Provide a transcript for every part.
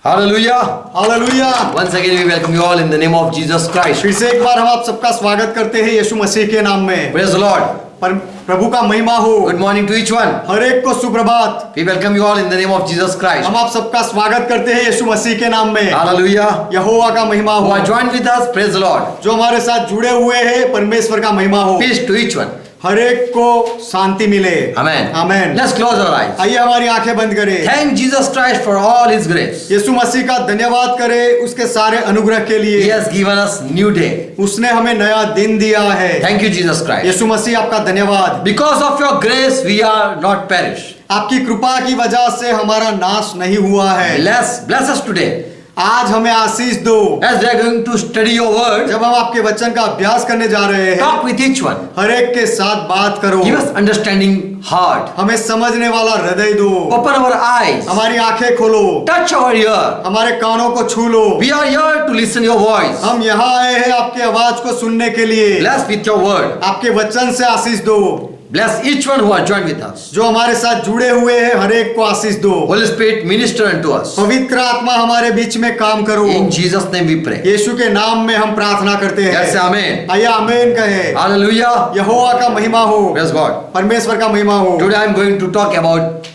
Hallelujah. Hallelujah. Once again we welcome you all in the name of Jesus Christ. फिर से एक बार हम आप सबका स्वागत करते हैं यीशु मसीह के नाम में। Praise the Lord. पर प्रभु का महिमा हो। Good morning to each one. हर एक को सुप्रभात। We welcome you all in the name of Jesus Christ. हम आप सबका स्वागत करते हैं यीशु मसीह के नाम में। Hallelujah. यहोवा का महिमा Who हो। are joined with us, praise the Lord. जो हमारे साथ जुड़े हुए हैं परमेश्वर का महिमा हो। Peace to each one. हर एक को शांति मिले। Amen. Amen. Let's close our eyes. आइए हमारी आंखें बंद करें। Thank Jesus Christ for all His grace. यीशु मसीह का धन्यवाद करें उसके सारे अनुग्रह के He लिए। has given us new day. उसने हमें नया दिन दिया है। Thank you Jesus Christ. यीशु मसीह आपका धन्यवाद। Because of your grace we are not perished. आपकी कृपा की वजह से हमारा नाश नहीं हुआ है। Bless us today. आज हमें आशीष दो। As we are going to study your word, जब हम आपके वचन का अभ्यास करने जा रहे हैं, talk with each one. हर एक के साथ बात करो। Give us understanding heart. हमें समझने वाला हृदय दो। Open our eyes. हमारी आंखें खोलो। Touch our ear. हमारे कानों को छू लो। We are here to listen your voice. हम यहाँ आए हैं आपकी आवाज को सुनने के लिए। Bless with your word. आपके वचन से आशीष दो। Bless each one who are joined with us. जो हमारे साथ जुड़े हुए हैं हर एक को आशीष दो। Holy Spirit, minister unto us. पवित्र आत्मा हमारे बीच में काम करो। In Jesus' name we pray. यीशु के नाम में हम प्रार्थना करते हैं। Yes, amen. आइए आमीन कहें। Hallelujah. यहोवा का महिमा हो। Praise God. परमेश्वर का महिमा हो। Today I am going to talk about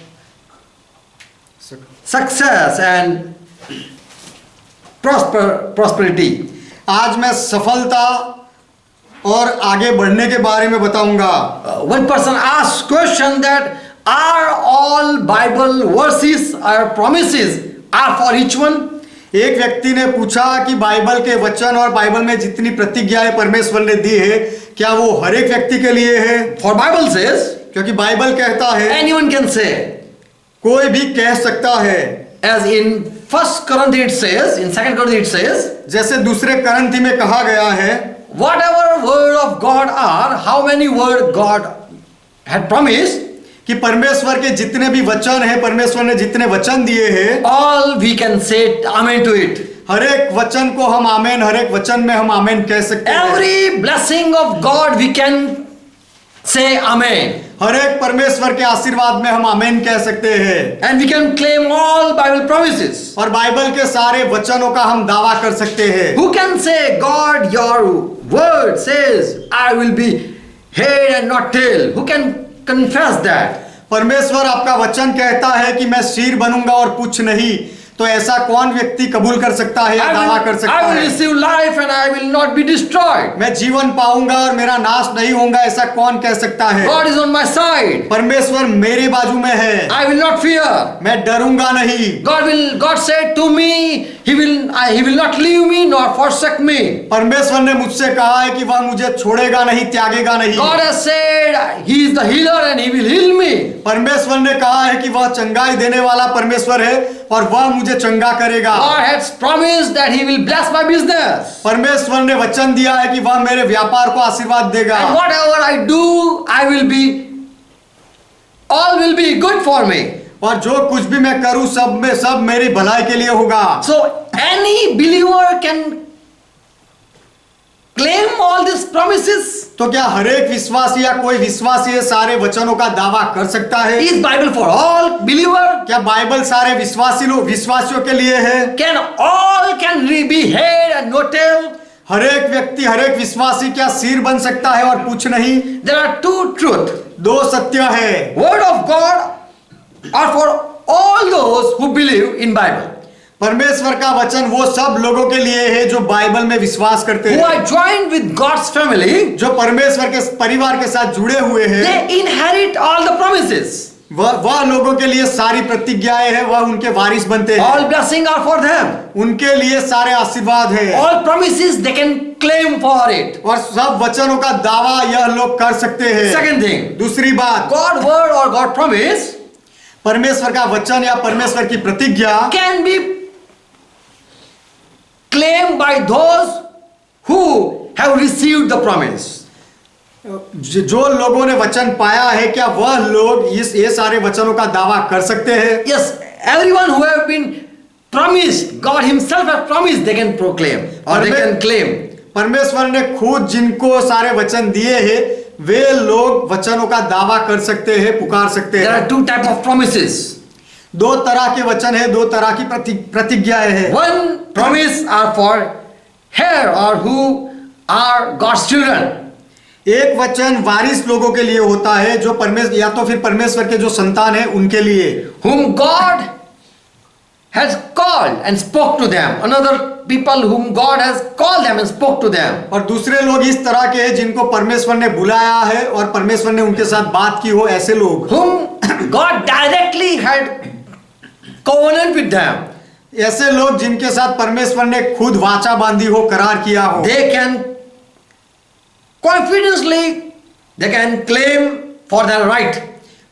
success and prosperity. आज मैं सफलता और आगे बढ़ने के बारे में बताऊंगा। One person asked question that are all Bible verses or promises are for each one? एक व्यक्ति ने पूछा कि बाइबल के वचन और बाइबल में जितनी प्रतिज्ञाएं परमेश्वर ने दी है क्या वो हर एक व्यक्ति के लिए है? For Bible says, क्योंकि बाइबल कहता है anyone can say. कोई भी कह सकता है। As in 1 Corinthians it says, in 2 Corinthians it says, जैसे दूसरे करंथी में कहा गया है whatever word of God are, how many word God had promised, कि परमेश्वर के जितने भी वचन हैं परमेश्वर ने जितने वचन दिए हैं all we can say amen to it. हर एक वचन को हम आमेन हर एक वचन में हम आमेन कह सकते हैं। Every blessing of God we can say amen. हर एक परमेश्वर के आशीर्वाद में हम आमेन कह सकते हैं। And we can claim all Bible promises. और बाइबल के सारे वचनों का हम दावा कर सकते हैं। Who can say, God, your word says, I will be head and not tail? Who can confess that? परमेश्वर आपका वचन कहता है कि मैं सिर बनूंगा और पुच्छ नहीं, तो ऐसा कौन व्यक्ति कबूल कर सकता है या दावा कर सकता I will है? receive life and I will not be destroyed. मैं जीवन पाऊंगा और मेरा नाश नहीं होगा, ऐसा कौन कह सकता है? God is on my side. परमेश्वर मेरे बाजू में है। I will not fear. मैं डरूंगा नहीं। God said to me, He will not leave me nor forsake me. परमेश्वर ने मुझसे कहा है कि वह मुझे छोड़ेगा नहीं, त्यागेगा नहीं। God has said He is the healer and He will heal me. परमेश्वर ने कहा है कि वह चंगाई देने वाला परमेश्वर है और वह मुझे चंगा करेगा। God has promised that He will bless my business. परमेश्वर ने वचन दिया है कि वह मेरे व्यापार को आशीर्वाद देगा। And whatever I do, all will be good for me. और जो कुछ भी मैं करूं सब मेरी भलाई के लिए होगा। So any believer can claim all these promises. तो क्या हर एक विश्वासी या कोई विश्वासी ये सारे वचनों का दावा कर सकता है? Is Bible for all believer? क्या बाइबल सारे विश्वासियों के लिए है? Can all be head and no tail? हर एक व्यक्ति हर एक विश्वासी क्या सिर बन सकता है और पूछ नहीं? There are two truth. दो सत्य है। Word of God are for all those who believe in Bible. परमेश्वर का वचन वो सब लोगों के लिए है जो बाइबल में विश्वास करते Who हैं, are joined with God's family. जो परमेश्वर के परिवार के साथ जुड़े हुए हैं। They inherit all the promises. वह लोगों के लिए सारी प्रतिज्ञाएं हैं, वह उनके वारिस बनते हैं। All blessing are for them. उनके लिए सारे आशीर्वाद है। All promises they can claim for it. और सब वचनों का दावा यह लोग कर सकते हैं। Second thing, दूसरी बात, God word or God promise परमेश्वर का वचन या परमेश्वर की प्रतिज्ञा can be claimed by those who have received the promise. जो लोगों ने वचन पाया है क्या वह लोग ये सारे वचनों का दावा कर सकते हैं? Yes, everyone who have been promised, God Himself has promised, they can proclaim or they can claim. परमेश्वर ने खुद जिनको सारे वचन दिए हैं वे लोग वचनों का दावा कर सकते हैं, पुकार सकते There हैं। are two types of promises. दो तरह के वचन है, दो तरह की प्रतिज्ञाएं हैं। One promise are for heir or who are God's children. एक वचन वारिस लोगों के लिए होता है, जो परमेश्वर या तो फिर परमेश्वर के जो संतान है उनके लिए, Whom God has called and spoke to them. Another people whom God has called them and spoke to them. और दूसरे लोग इस तरह के हैं जिनको परमेश्वर ने बुलाया है और परमेश्वर ने उनके साथ बात की हो, ऐसे लोग। Whom God directly had covenant with them. ऐसे लोग जिनके साथ परमेश्वर ने खुद वाचा बांधी हो, करार किया हो। They can confidently they can claim for their right.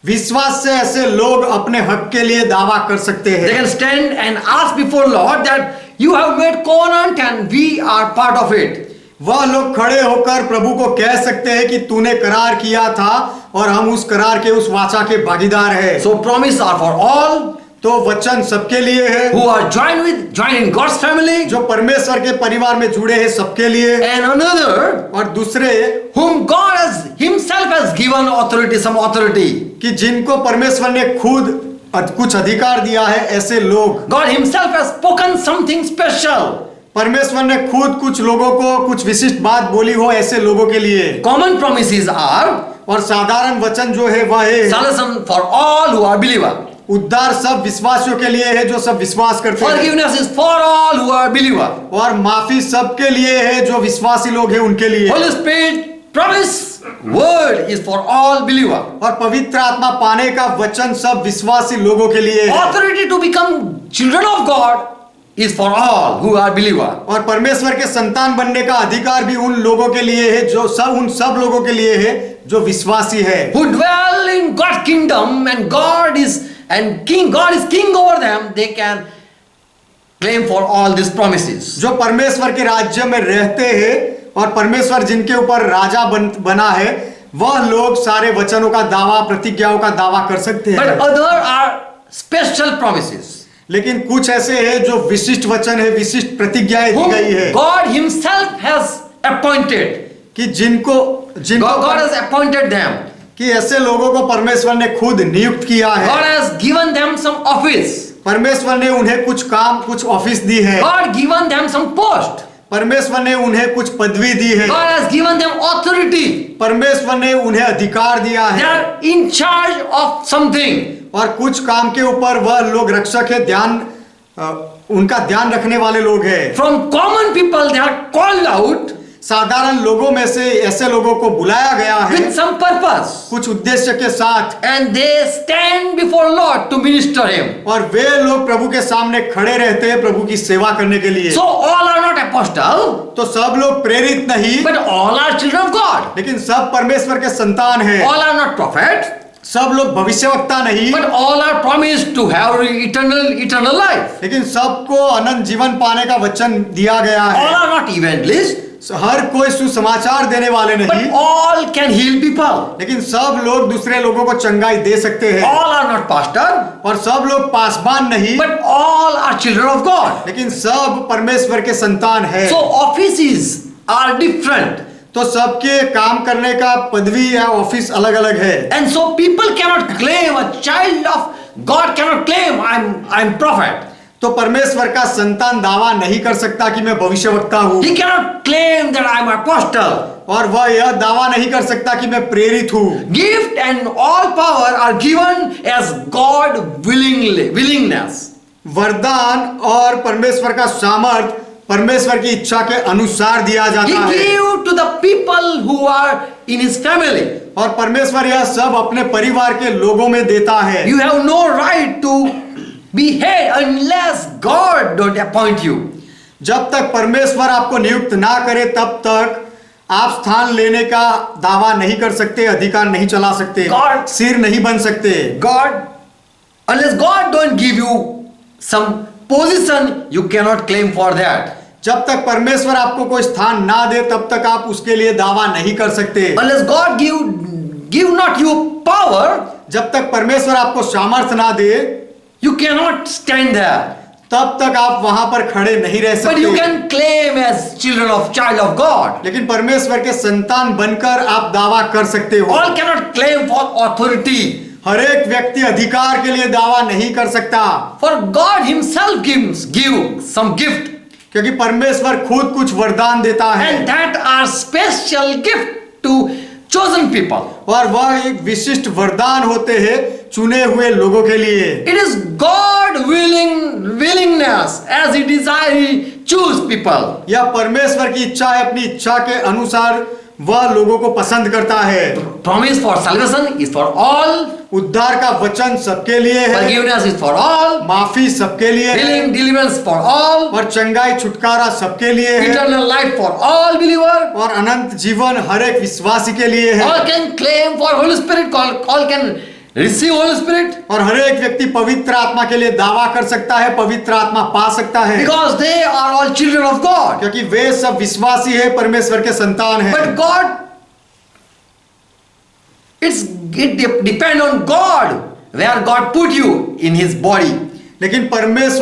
विश्वास से ऐसे लोग अपने हक के लिए दावा कर सकते They हैं। can stand and ask before Lord that you have made covenant and we are part of it. वह लोग खड़े होकर प्रभु को कह सकते हैं कि तूने करार किया था और हम उस करार के, उस वाचा के भागीदार हैं। So promise are for all तो वचन सबके लिए है, who are joined in God's family, जो परमेश्वर के परिवार में जुड़े हैं सबके लिए। and another और दूसरे whom God has himself has given authority, some authority. कि जिनको परमेश्वर ने खुद कुछ अधिकार दिया है, ऐसे लोग। God himself has spoken something special. परमेश्वर ने खुद कुछ लोगों को कुछ विशिष्ट बात बोली हो, ऐसे लोगों के लिए। Common promises are और साधारण वचन जो है वह है salvation for all who are believer. उद्धार सब विश्वासियों के लिए है जो सब विश्वास करते हैं। Forgiveness is for all who are believer. और माफी सबके लिए है जो विश्वासी लोग हैं उनके लिए। Holy Spirit promise word is for all believer. और पवित्र आत्मा पाने का वचन सब विश्वासी लोगों के लिए है। Authority to become children of God is for all who are believer. और परमेश्वर के संतान बनने का अधिकार भी उन लोगों के लिए है जो उन सब लोगों के लिए है जो विश्वासी है। Who dwell in God's kingdom and God is king over them, they can claim for all these promises. जो परमेश्वर के राज्य में रहते हैं और परमेश्वर जिनके ऊपर राजा बना है, वह लोग सारे वचनों का दावा, प्रतिज्ञाओं का दावा कर सकते But हैं। other are special promises. लेकिन कुछ ऐसे हैं जो विशिष्ट वचन है, विशिष्ट प्रतिज्ञाएं दी Whom गई है God himself has appointed. कि जिनको God has appointed them. कि ऐसे लोगों को परमेश्वर ने खुद नियुक्त किया है। God has given them some office. परमेश्वर ने उन्हें कुछ काम, कुछ ऑफिस दी है। God given them some post. परमेश्वर ने उन्हें कुछ पदवी दी है। God has given them authority. परमेश्वर ने उन्हें अधिकार दिया They है are in charge of something. और कुछ काम के ऊपर वह लोग रक्षक है, उनका ध्यान रखने वाले लोग हैं। From common people they are called out साधारण लोगों में से ऐसे लोगों को बुलाया गया है with some purpose. कुछ उद्देश्य के साथ, And they stand before Lord to minister him. और वे लोग प्रभु के सामने खड़े रहते हैं प्रभु की सेवा करने के लिए। So all are not apostle, तो सब लोग प्रेरित नहीं, but all are children of God. लेकिन सब परमेश्वर के संतान हैं। All are not prophet, सब लोग भविष्यवक्ता नहीं, but all are promised to have eternal life. लेकिन सबको अनंत जीवन पाने का वचन दिया गया All है। are not evangelists, हर कोई सुसमाचार देने वाले but नहीं, all can heal people. लेकिन सब लोग दूसरे लोगों को चंगाई दे सकते हैं। All are not pastor, और सब लोग पासबान नहीं, but all are children of God. लेकिन सब परमेश्वर के संतान है। So offices are different. तो सबके काम करने का पदवी या ऑफिस अलग अलग है। And so people cannot claim, a child of God cannot claim I'm prophet. तो परमेश्वर का संतान दावा नहीं कर सकता कि मैं भविष्यवक्ता हूँ, He cannot claim that I'm apostle. और वह यह दावा नहीं कर सकता कि मैं प्रेरित हूँ। Gift and all power are given as God willingness. वरदान और परमेश्वर का सामर्थ परमेश्वर की इच्छा के अनुसार दिया He जाता है। gave to the people who are in His family. और परमेश्वर यह सब अपने परिवार के लोगों में देता है। You have no right to be head unless God don't appoint you. जब तक परमेश्वर आपको नियुक्त ना करे तब तक आप स्थान लेने का दावा नहीं कर सकते, अधिकार नहीं चला सकते, God- सिर नहीं बन सकते। Unless God don't give you some position, you cannot claim for that. जब तक परमेश्वर आपको कोई स्थान ना दे तब तक आप उसके लिए दावा नहीं कर सकते। Unless God give not you power, जब तक परमेश्वर आपको सामर्थ ना दे you cannot stand there. तब तक आप वहां पर खड़े नहीं रह But you सकते। can claim as child of God. लेकिन परमेश्वर के संतान बनकर आप दावा कर सकते हो। All cannot claim for authority. हर एक व्यक्ति अधिकार के लिए दावा नहीं कर सकता, For God Himself give some gift, क्योंकि परमेश्वर खुद कुछ वरदान देता है and that are special gift to chosen people. और वह एक विशिष्ट वरदान होते हैं चुने हुए लोगों के लिए। It is God willingness as He desire He choose people. यह परमेश्वर की इच्छा है, अपनी इच्छा के अनुसार वह लोगों को पसंद करता है। Promise for salvation is for all. उद्धार का वचन सबके लिए है, Forgiveness is for all. माफी सबके लिए है, Healing, deliverance for all. और चंगाई छुटकारा सबके लिए है, Eternal life for all believer. और अनंत जीवन हर एक विश्वासी के लिए है। All can claim for Holy Spirit. All can receive Holy Spirit और हर एक व्यक्ति पवित्र आत्मा के लिए दावा कर सकता है, पवित्र आत्मा पा सकता है, because they are all children of God. क्योंकि वे सब विश्वासी है, परमेश्वर के संतान है। But God, it depend on God where God put you in His body. लेकिन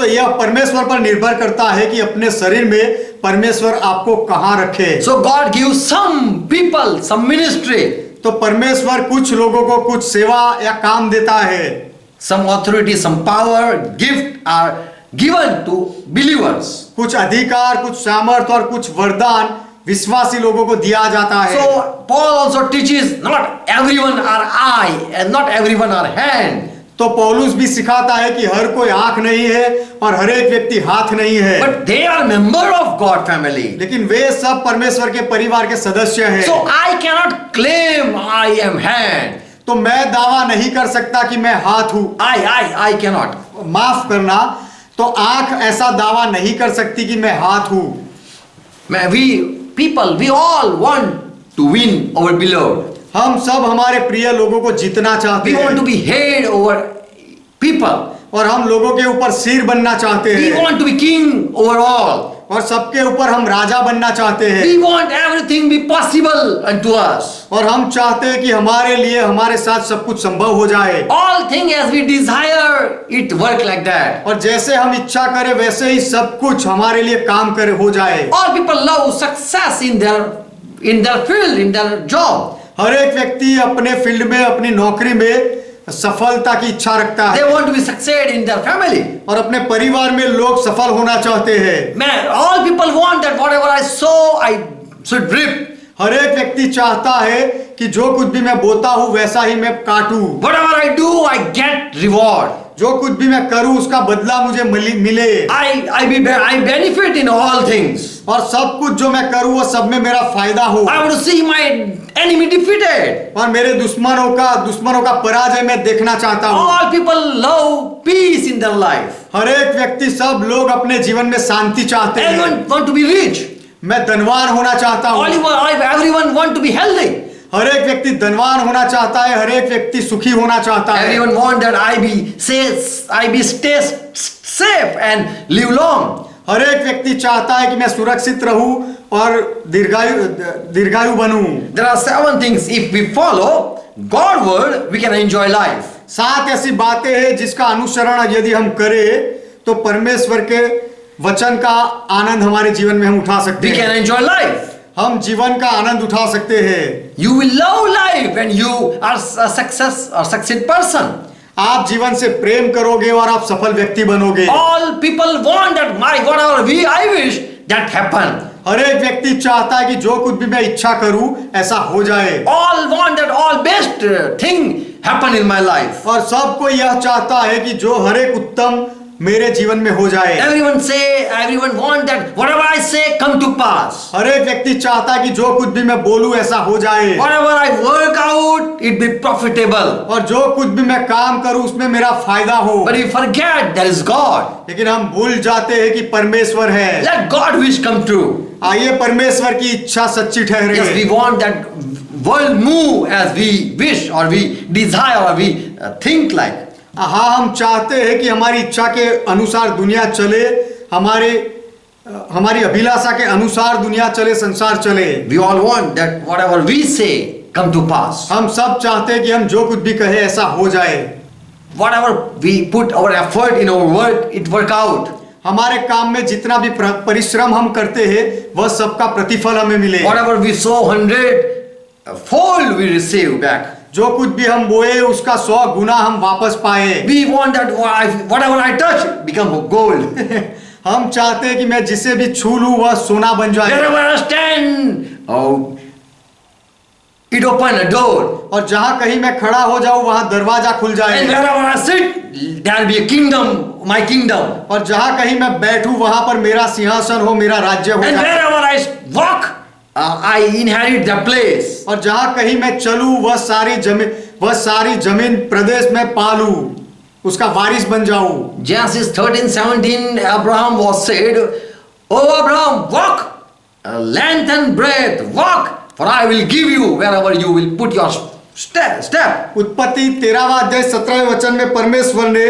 यह परमेश्वर पर निर्भर करता है कि अपने शरीर में परमेश्वर आपको कहाँ रखे। So God gives some people some ministry, तो परमेश्वर कुछ लोगों को कुछ सेवा या काम देता है, some authority, some power, gift are given to believers. कुछ अधिकार, कुछ सामर्थ और कुछ वरदान विश्वासी लोगों को दिया जाता है। So Paul also teaches not everyone are eye and not everyone are hand. तो पौलुस भी सिखाता है कि हर कोई आंख नहीं है और हर एक व्यक्ति हाथ नहीं है, But they are member of God family. लेकिन वे सब परमेश्वर के परिवार के सदस्य हैं। So I cannot claim I am hand. तो मैं दावा नहीं कर सकता कि मैं हाथ हूं। I cannot. माफ करना, तो आंख ऐसा दावा नहीं कर सकती कि मैं हाथ हूं। We all want to win our beloved. हम सब हमारे प्रिय लोगों को जीतना चाहते We want to हैं be head over people. और हम लोगों के ऊपर सिर बनना चाहते We हैं want to be king over all. और सबके ऊपर हम राजा बनना चाहते हैं We want everything be possible unto us. और हम चाहते हैं कि हमारे लिए हमारे साथ सब कुछ संभव हो जाए All things as we desire, it work like that. और जैसे हम इच्छा करें वैसे ही सब कुछ हमारे लिए काम करे हो जाए। All people love success in their field, in their job. हर एक व्यक्ति अपने फील्ड में, अपनी नौकरी में सफलता की इच्छा रखता They है want to be succeed in their family. और अपने परिवार में लोग सफल होना चाहते हैं। Man, all people want that whatever I sow, I should reap. हर एक व्यक्ति चाहता है कि जो कुछ भी मैं बोता हूँ वैसा ही मैं काटूं, Whatever I do, I get reward. जो कुछ भी मैं करूं उसका बदला मुझे मिले I benefit in all things. और सब कुछ जो मैं करूं वो सब में मेरा फायदा हो I want to see my enemy defeated. और मेरे दुश्मनों का पराजय मैं देखना चाहता हूं। All people love peace in their life. हर एक व्यक्ति, सब लोग अपने जीवन में शांति चाहते हैं। Everyone want to be rich. मैं धनवान होना चाहता हूं। Everyone want to be healthy. हर एक व्यक्ति धनवान होना चाहता है, हर एक व्यक्ति सुखी होना चाहता है। Everyone want that I be stay safe and live long. हर एक व्यक्ति चाहता है कि मैं सुरक्षित रहूं और दीर्घायु बनूं। There are 7 things. If we follow God's word, we can enjoy life. 7 ऐसी बातें हैं जिसका अनुसरण यदि हम करें तो परमेश्वर के वचन का आनंद हमारे जीवन में हम उठा सकते We हैं। can enjoy life. हम जीवन का आनंद उठा सकते हैं। You will love life when you are a succeed person. आप जीवन से प्रेम करोगे और आप सफल व्यक्ति बनोगे। All people want that whatever I wish that happen. हर एक व्यक्ति चाहता है कि जो कुछ भी मैं इच्छा करूं ऐसा हो जाए। All want that all best thing happen in my life. और सबको यह चाहता है कि जो हर एक उत्तम मेरे जीवन में हो जाए। Everyone want that whatever I say come to pass. हर एक व्यक्ति चाहता है कि जो कुछ भी मैं बोलूं ऐसा हो जाए Whatever I work out, it be profitable. और जो कुछ भी मैं काम करूं उसमें मेरा फायदा हो। But we forget there is God. लेकिन हम भूल जाते हैं कि परमेश्वर है। Let God wish come true. आइए परमेश्वर की इच्छा सच्ची ठहरे। Yes, we want that world move as we wish or we desire or we think like. हाँ, हम चाहते हैं कि हमारी इच्छा के अनुसार दुनिया चले, हमारी अभिलाषा के अनुसार दुनिया चले, संसार चले। We all want that whatever we say come to pass. हम सब चाहते हैं कि हम जो कुछ भी कहे ऐसा हो जाए। Whatever we put our effort in our work, it work out. हमारे काम में जितना भी परिश्रम हम करते हैं वह सबका प्रतिफल हमें मिले। Whatever we sow 100 fold we receive back. जो कुछ भी हम बोए उसका 100 गुना हम वापस पाए। We want that whatever I touch become gold. हम चाहते हैं कि मैं जिसे भी छू लूं वह सोना बन जाए। Wherever I stand, oh, it open a door. और जहां कहीं मैं खड़ा हो जाऊं वहां दरवाजा खुल जाए। And wherever I sit, there will be a kingdom, my kingdom. और जहां कहीं मैं बैठूं वहां पर मेरा सिंहासन हो, मेरा राज्य हो And जाए। wherever I walk, I inherit the place. और जहां कहीं मैं चलूं वह सारी जमीन प्रदेश में पालूं, उसका वारिस बन जाऊं। Genesis 13:17, Abraham was said, "Oh Abraham, walk, length and breadth, walk, for I will give you wherever you will put your step." उत्पत्ति 13वां अध्याय 17वें वचन में परमेश्वर ने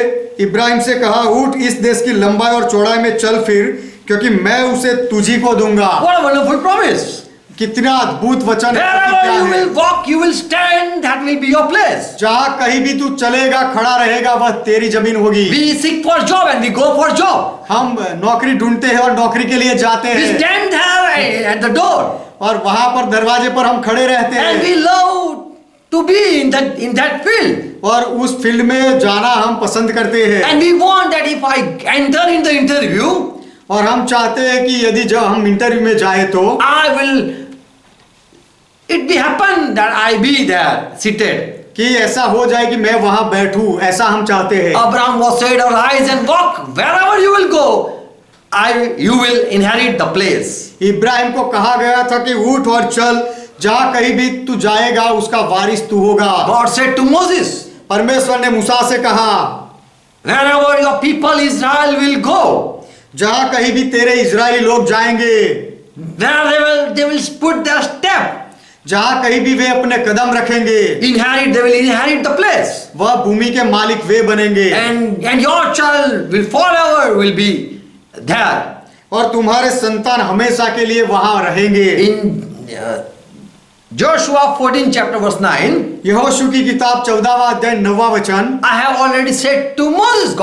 इब्राहिम से कहा, उठ इस देश की लंबाई और चौड़ाई में चल फिर, क्योंकि मैं उसे तुझी को दूंगा। What a wonderful promise! कितना अद्भुत वचन है। Wherever you will walk, you will stand. That will be your place. जहां कहीं भी तू चलेगा, खड़ा रहेगा, वह तेरी जमीन होगी। We seek for job and we go for job. हम नौकरी ढूंढते हैं और नौकरी के लिए जाते We हैं stand there at the door, और वहां पर दरवाजे पर हम खड़े रहते and हैं we love to be in that field. और उस फील्ड में जाना हम पसंद करते हैं। And we want that if I enter in the interview, और हम चाहते हैं कि यदि जब हम इंटरव्यू में जाए तो it be happen that I be there seated. कि ऐसा हो जाए कि मैं वहां बैठूं, ऐसा हम चाहते हैं। Abraham was said, arise and walk wherever you will go, you will inherit the place. Ibrahim को कहा गया था कि उठ और चल, जहां कहीं भी तू जाएगा उसका वारिस तू होगा। God said to Moses, परमेश्वर ने मूसा से कहा, wherever your people Israel will go, जहां कहीं भी तेरे इजरायली लोग जाएंगे, there they will put their step, जहां कहीं भी वे अपने कदम रखेंगे, they will inherit the place, वह भूमि के मालिक वे बनेंगे। and your child will forever will be there. और तुम्हारे संतान हमेशा के लिए वहां रहेंगे। In Joshua 14 chapter verse 9, यहोशू की किताब 14वां अध्याय 9वां वचन, I have already said to Moses,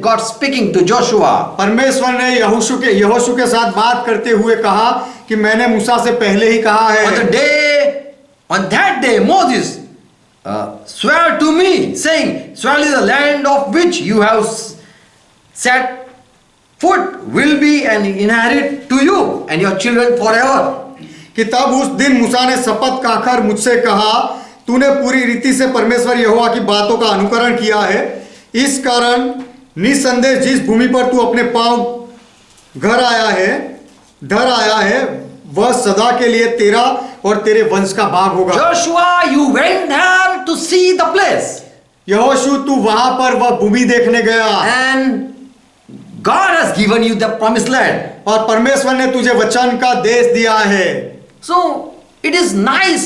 God speaking to Joshua, परमेश्वर ने यहोशू के साथ बात करते हुए कहा कि मैंने मूसा से पहले ही कहा है। on that day Moses swear to me, saying, surely the land of which you have set foot will be an inherit to you and your children forever. कि तब उस दिन मूसा ने शपथ खाकर मुझसे कहा, तूने पूरी रीति से परमेश्वर यहोवा की बातों का अनुकरण किया है, इस कारण निसंदेह जिस भूमि पर तू अपने पांव धर आया है वह सदा के लिए तेरा और तेरे वंश का भाग होगा। Joshua, you went there to see the place, यहोशू तू वहां पर वह भूमि देखने गया, and God has given you the promised land. और परमेश्वर ने तुझे वचन का देश दिया है। So it is nice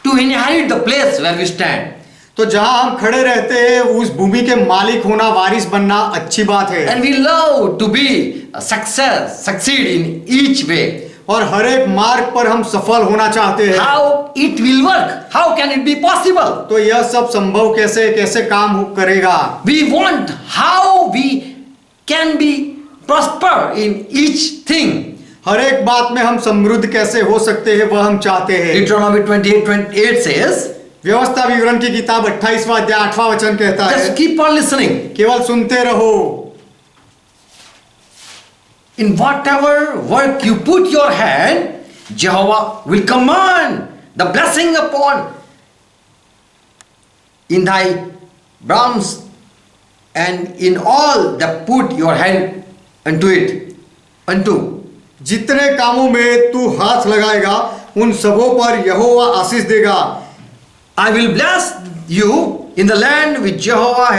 to inherit the place where we stand. तो जहां हम खड़े रहते हैं उस भूमि के मालिक होना, वारिस बनना अच्छी बात है। And we love to be a succeed in each way. और हर एक मार्ग पर हम सफल होना चाहते हैं। How it will work? How can it be possible? तो यह सब संभव कैसे काम करेगा? We want how we can be prosper in each thing. हर एक बात में हम समृद्ध कैसे हो सकते हैं वह हम चाहते हैं। Deuteronomy 28:28 says, व्यवस्था विवरण की किताब 28वां अध्याय 8वां वचन कहता है, just keep on listening. केवल सुनते रहो। In whatever work you put your hand, Jehovah will command the blessing upon in thy barns and in all that put your hand unto. जितने कामों में तू हाथ लगाएगा उन सबों पर यहोवा आशीष देगा। I will bless you in the land which Jehovah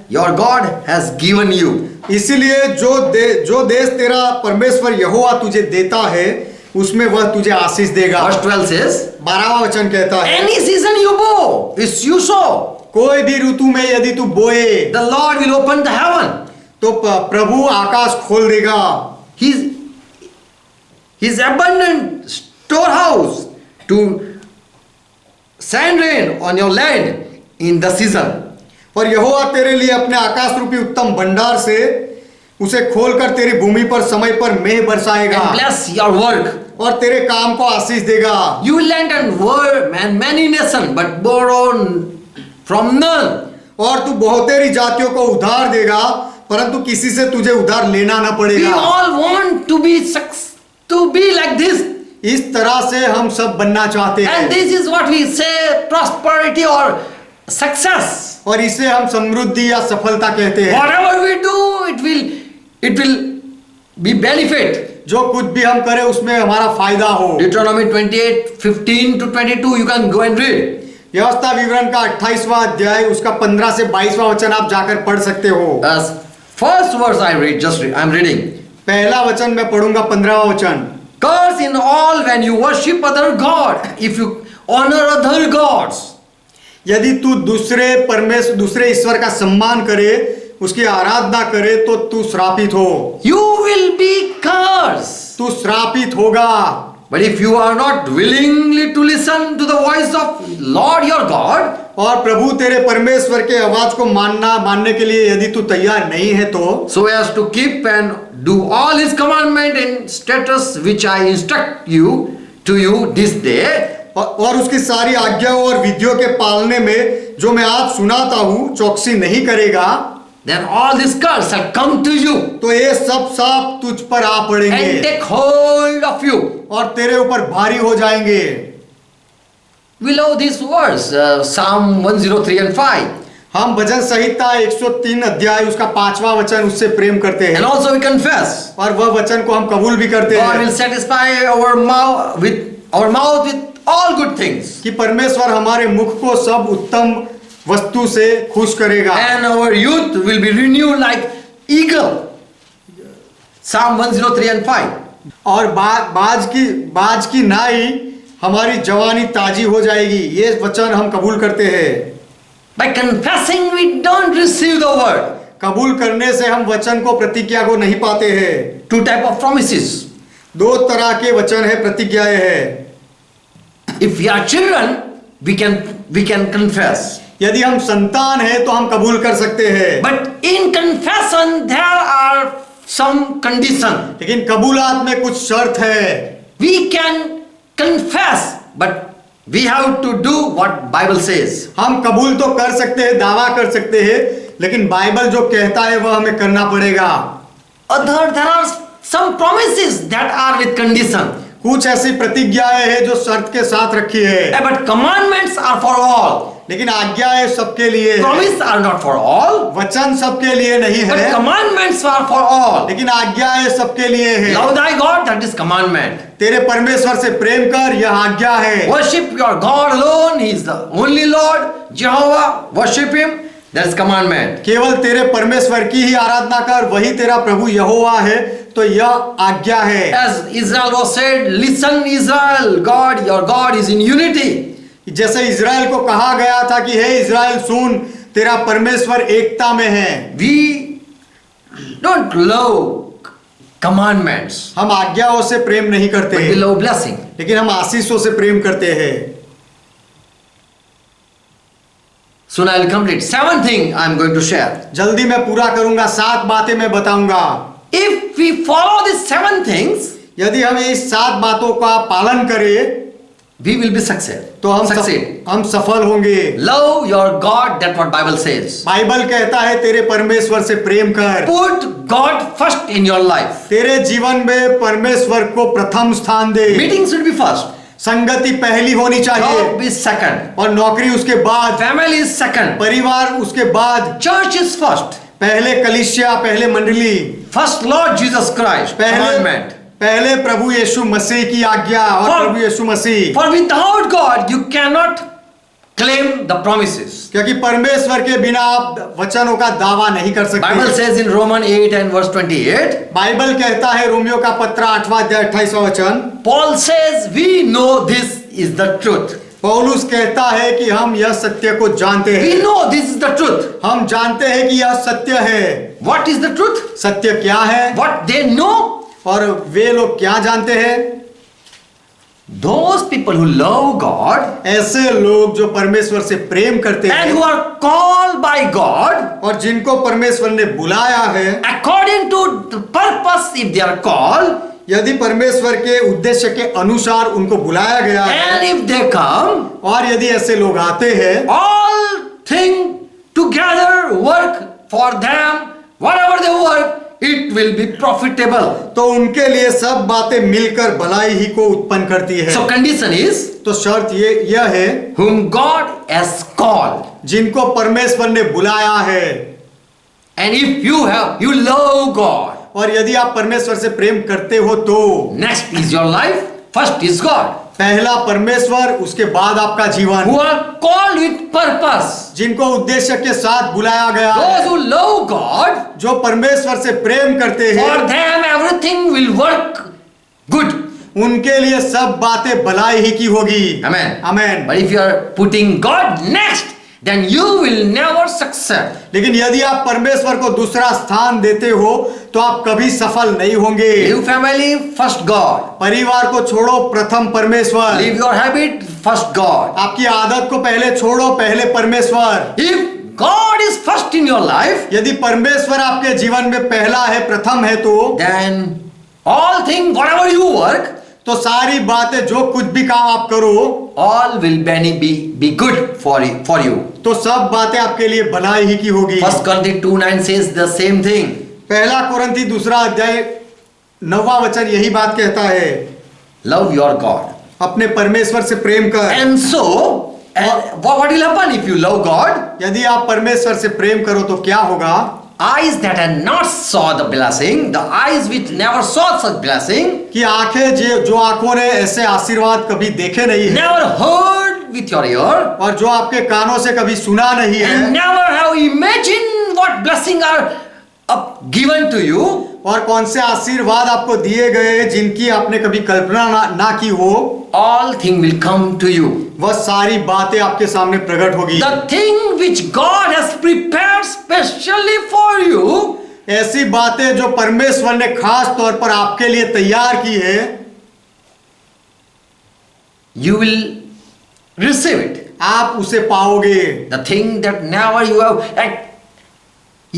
your God has given you. इसीलिए जो देश तेरा परमेश्वर यहोवा तुझे देता है उसमें वह तुझे आशीष देगा। Verse 12 says, 12वां वचन कहता है, any season you sow, is you sow, कोई भी ऋतु में यदि तू बोए the Lord will open the heaven. तो प्रभु आकाश खोल देगा। His abundant storehouse to send rain on your land in the season. और यहोवा तेरे लिए अपने आकाश रूपी उत्तम भंडार से उसे खोलकर तेरी भूमि पर समय पर मेह बरसाएगा and bless your work. और तेरे काम को आशीष देगा। You will lend and word man many nation, but borrow from none. और तू बहुतेरी जातियों को उधार देगा, परंतु किसी से तुझे उधार लेना न We पड़ेगा। all want to be like this. इस तरह से हम सब बनना चाहते And हैं this is what we say prosperity or success. और इसे हम समृद्धि या सफलता कहते हैं। Whatever we do, it will be benefit. जो कुछ भी हम करें उसमें हमारा फायदा हो। Deuteronomy 28:15-22, you can go and read. व्यवस्था विवरण का 28वां अध्याय उसका 15 से 22वां वचन आप जाकर पढ़ सकते हो। First verse I'm reading. पहला वचन मैं पढ़ूंगा 15वां वचन। Curse in all when you worship other God, if you honor other gods. यदि तू दूसरे ईश्वर का सम्मान करे, उसकी आराधना करे तो तू श्रापित हो। You will be cursed. तू श्रापित होगा। But if you are not willingly to listen to the voice of Lord your God, और प्रभु तेरे परमेश्वर के आवाज को मानने के लिए यदि तू तैयार नहीं है तो so as to keep and do all his commandment and statutes which I instruct to you this day, और उसकी सारी आज्ञाओं और विधियों के पालने में जो मैं आज सुनाता हूँ चौकसी नहीं करेगा, then all this curse shall come to you तो ये सब साप तुझ पर आ and पड़ेंगे take hold of you. और तेरे ऊपर भारी हो जाएंगे। We love this verse, Psalm 103 and 5. हम भजन संहिता 103 अध्याय उसका 5वां वचन उससे प्रेम करते And हैं also we confess. और वह वचन को हम कबूल भी करते God will हैं satisfy our mouth with all good things. कि परमेश्वर हमारे मुख को सब उत्तम वस्तु से खुश करेगा And our youth will be renewed like eagle. Psalm 103 and 5. और बाज की नाई हमारी जवानी ताजी हो जाएगी। ये वचन हम कबूल करते हैं। By confessing we don't receive the word. कबूल करने से हम वचन को प्रतिज्ञा को नहीं पाते हैं। Two type of promises. दो तरह के वचन है, प्रतिज्ञाएं है। If we are children, we can confess. यदि हम संतान हैं तो हम कबूल कर सकते हैं। But in confession there are some condition. लेकिन कबूलात में कुछ शर्त है। We can confess, but we have to do what Bible says. हम कबूल तो कर सकते हैं, दावा कर सकते हैं, लेकिन बाइबल जो कहता है वह हमें करना पड़ेगा। There are some promises that are with condition. कुछ ऐसी प्रतिज्ञाएं हैं जो शर्त के साथ रखी है। But commandments are for all. लेकिन आज्ञाएं सबके लिए है। Promises are not for all. वचन सबके लिए नहीं But है, commandments are for all. लेकिन आज्ञाएं सबके लिए है। Love thy God, that is commandment. तेरे परमेश्वर से प्रेम कर, यह आज्ञा है। Worship your God alone. He is the only Lord, Jehovah. Worship him. That is commandment. केवल तेरे परमेश्वर की ही आराधना कर, वही तेरा प्रभु यहोवा है, तो यह आज्ञा है। As Israel was said, listen Israel, God, your God is in unity. जैसे इज़राइल को कहा गया था कि हे इज़राइल सुन, तेरा परमेश्वर एकता में है। We don't love commandments, हम आज्ञाओं से प्रेम नहीं करते, but we love blessing. लेकिन हम आशीषों से प्रेम करते हैं। Soon I will complete. 7th thing I am going to share. जल्दी मैं पूरा करूंगा, 7 बातें मैं बताऊंगा। If we follow these 7 things, यदि हम इस 7 बातों का पालन करें we will be success. तो succeed. हम सफल होंगे। Love your God, that's what Bible says. Bible कहता है तेरे परमेश्वर से प्रेम कर। Put God first in your life. तेरे जीवन में परमेश्वर को प्रथम स्थान दे। Meeting should be first. संगति पहली होनी चाहिए Job is second. और नौकरी उसके बाद, Family is second. परिवार उसके बाद, Church is first. पहले कलीसिया, पहले मंडली, First Lord Jesus Christ. Commandment. पहले प्रभु यीशु मसीह की आज्ञा और प्रभु यीशु मसीह। For without God you cannot claim the promises. क्योंकि परमेश्वर के बिना आप वचनों का दावा नहीं कर सकते। Bible says in Romans 8 and verse 28. Bible कहता है रोमियो का पत्र 8वां अध्याय 28वां वचन। Paul says we know this is the truth. पौलुस कहता है कि हम यह सत्य को जानते We हैं। know this is the truth. हम जानते हैं कि यह सत्य है। What is the truth? सत्य क्या है What they know? और वे लोग क्या जानते हैं? those people who love God ऐसे लोग जो परमेश्वर से प्रेम करते and हैं who are called by God और जिनको परमेश्वर ने बुलाया है, according to the purpose, if they are called, यदि परमेश्वर के उद्देश्य के अनुसार उनको बुलाया गया है and if they come, और यदि ऐसे लोग आते हैं, all things together work for them. Whatever they work, it will be profitable. तो उनके लिए सब बातें मिलकर भलाई ही को उत्पन्न करती है। So condition is तो शर्त यह है, whom God has called. जिनको परमेश्वर ने बुलाया है। And if you love God, और यदि आप परमेश्वर से प्रेम करते हो तो next is your life, first is God. पहला परमेश्वर, उसके बाद आपका जीवन। Who are called with purpose. जिनको उद्देश्य के साथ बुलाया गया है, Those who love God, जो परमेश्वर से प्रेम करते for हैं, them everything will work good. उनके लिए सब बातें भलाई ही की होगी। Amen. Amen. But if you are putting God next, then you will never succeed. लेकिन यदि आप परमेश्वर को दूसरा स्थान देते हो तो आप कभी सफल नहीं होंगे। Leave family, first God. परिवार को छोड़ो, प्रथम परमेश्वर। Leave your habit, first God. आपकी आदत को पहले छोड़ो, पहले परमेश्वर। If God is first in your life, यदि परमेश्वर आपके जीवन में पहला है, प्रथम है, तो then all things, whatever you work, तो सारी बातें, जो कुछ भी काम आप करो, all will be good for you. तो सब बातें आपके लिए भलाई ही की होगी। 1 Corinthians 2:9 says the same thing. पहला कुरिन्थी 2:9 यही बात कहता है, Love your God. अपने परमेश्वर से प्रेम कर। And so, what will happen if you love God? यदि आप परमेश्वर से प्रेम करो तो क्या होगा? Eyes that had not saw the blessing, the eyes which never saw such blessing, कि आंखें जो आंखों ने ऐसे आशीर्वाद कभी देखे नहीं है, never heard with your ear, और जो आपके कानों से कभी सुना नहीं and है, never have imagined what blessing are given to you, और कौन से आशीर्वाद आपको दिए गए जिनकी आपने कभी कल्पना ना की हो, all things will come to you. वह सारी बातें आपके सामने प्रकट होगी। The thing which God has prepared specially for you, ऐसी बातें जो परमेश्वर ने खास तौर पर आपके लिए तैयार की है, you will receive it. आप उसे पाओगे। The thing that never you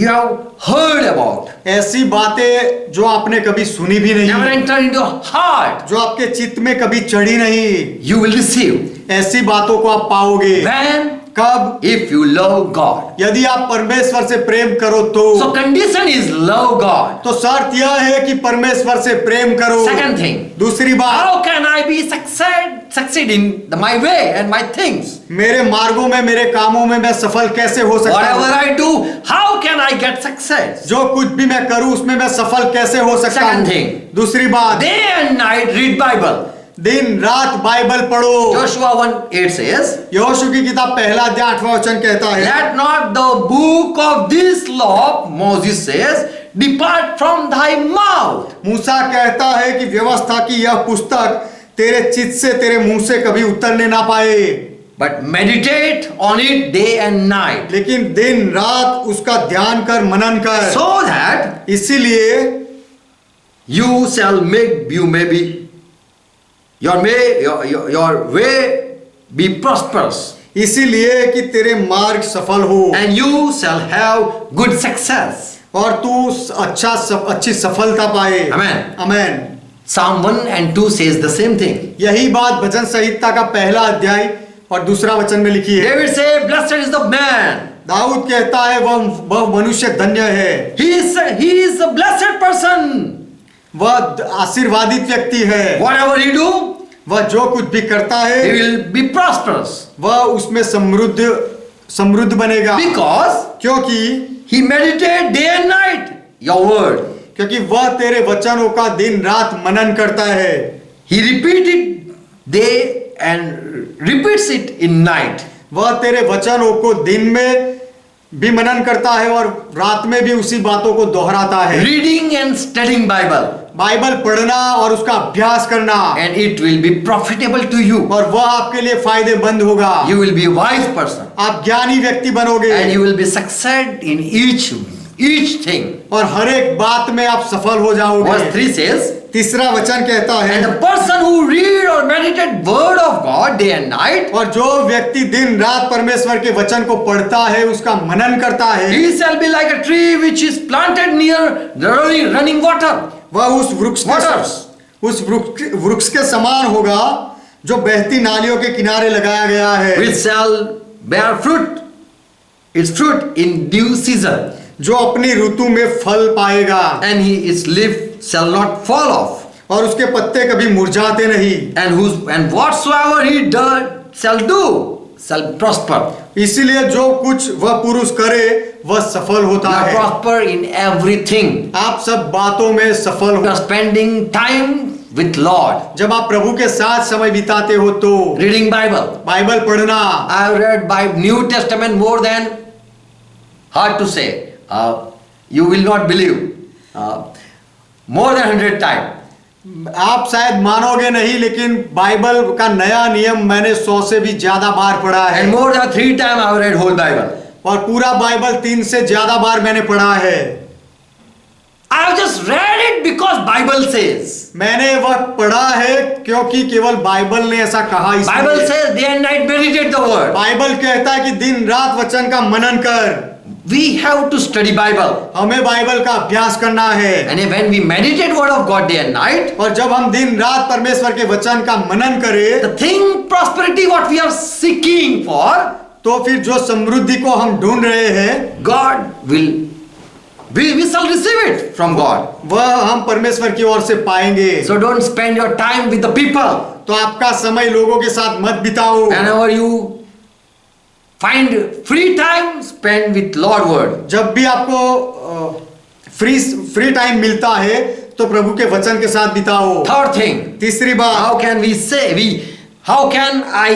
have heard about, ऐसी बातें जो आपने कभी सुनी भी never नहीं, entered into your heart, जो आपके चित्त में कभी चढ़ी नहीं, you will receive. ऐसी बातों को आप पाओगे। When? कब? If you love God. यदि आप परमेश्वर से प्रेम करो तो। So condition is love God. तो शर्त यह है कि परमेश्वर से प्रेम करो। Second thing, दूसरी बात, how can I be succeed in my way and my things? मेरे मार्गों में, मेरे कामों में मैं सफल कैसे हो सकता Whatever हूँ? I do, how can I get success? जो कुछ भी मैं करूँ उसमें मैं सफल कैसे हो सकता Second हूँ? thing, दूसरी बात, day and night read Bible. दिन रात बाइबल पढ़ो। Joshua 1:8 says, यहोशू की किताब पहला अध्याय 8वां वचन कहता है, let not the book of this law, Moses says, depart from thy mouth. मूसा कहता है कि व्यवस्था की यह पुस्तक तेरे चित्त से, तेरे मुंह से कभी उतरने ना पाए, But meditate on it day and night, लेकिन दिन रात उसका ध्यान कर, मनन कर, so that इसीलिए your way be prosperous, इसीलिए कि तेरे मार्ग सफल हो and you shall have good success. और तू अच्छी सफलता पाए। Amen. Amen. Psalm 1 and 2 says the same thing. यही बात भजन संहिता का पहला अध्याय और दूसरा वचन में लिखी है। David say, blessed is the man. Dawood कहता है वह मनुष्य धन्य है, He is a blessed person. वह आशीर्वादित व्यक्ति है। Whatever he do, वह जो कुछ भी करता he है will be prosperous. वह उसमें समृद्ध बनेगा, Because क्योंकि he meditate day and night your word. क्योंकि वह तेरे वचनों का दिन रात मनन करता है। He repeat it day and repeats it in night. वह तेरे वचनों को दिन में भी मनन करता है और रात में भी उसी बातों को दोहराता है। Reading and studying Bible, Bible पढ़ना और उसका अभ्यास करना, and it will be profitable to you. और वह आपके लिए फायदेमंद होगा। You will be a wise person, आप ज्ञानी व्यक्ति बनोगे and you will be succeed in each thing. और हर एक बात में आप सफल हो जाओगे। Verse 3 says, तीसरा वचन कहता है, and the person who read or whosoever meditate word of God day and night, और जो व्यक्ति दिन रात परमेश्वर के वचन को पढ़ता है, उसका मनन करता है, he shall be like a tree which is planted near the running water. वह उस वृक्ष Waters. उस वृक्ष के समान होगा जो बहती नालियों के किनारे लगाया गया है, Which shall bear fruit, its fruit in due season, जो अपनी ऋतु में फल पाएगा, and its leaf shall not fall off, और उसके पत्ते कभी मुरझाते नहीं, and whatsoever he does shall do shall prosper. इसलिए जो कुछ वह पुरुष करे वह सफल होता You है। prosper in everything. आप सब बातों में सफल You हो। are spending time with Lord, जब आप प्रभु के साथ समय बिताते हो तो reading Bible. बाइबल पढ़ना, I have read by New Testament more than, hard to say, you will not believe, more than 100 times. आप शायद मानोगे नहीं, लेकिन बाइबल का नया नियम मैंने 100 से भी ज्यादा बार पढ़ा है, And more than 3 times I have read whole Bible. और पूरा बाइबल 3 से ज्यादा बार मैंने पढ़ा है। I have just read it because Bible says. मैंने वह पढ़ा है क्योंकि केवल बाइबल ने ऐसा कहा। Bible says day and night meditate the word. Bible कहता है कि दिन रात वचन का मनन कर। We have to study Bible. हमें बाइबल का अभ्यास करना है, And when we meditate word of God day and night, और जब हम दिन रात परमेश्वर के वचन का मनन करें, the thing prosperity what we are seeking for, तो फिर जो समृद्धि को हम ढूंढ रहे हैं, God will, we shall receive it from God. वह हम परमेश्वर की ओर से पाएंगे। So don't spend your time with the people. तो आपका समय लोगों के साथ मत बिताओ। Whenever you find free time, spend with Lord word. जब भी आपको फ्री टाइम मिलता है तो प्रभु के वचन के साथ बिताओ। Third thing, तीसरी बात, how can we say, how can I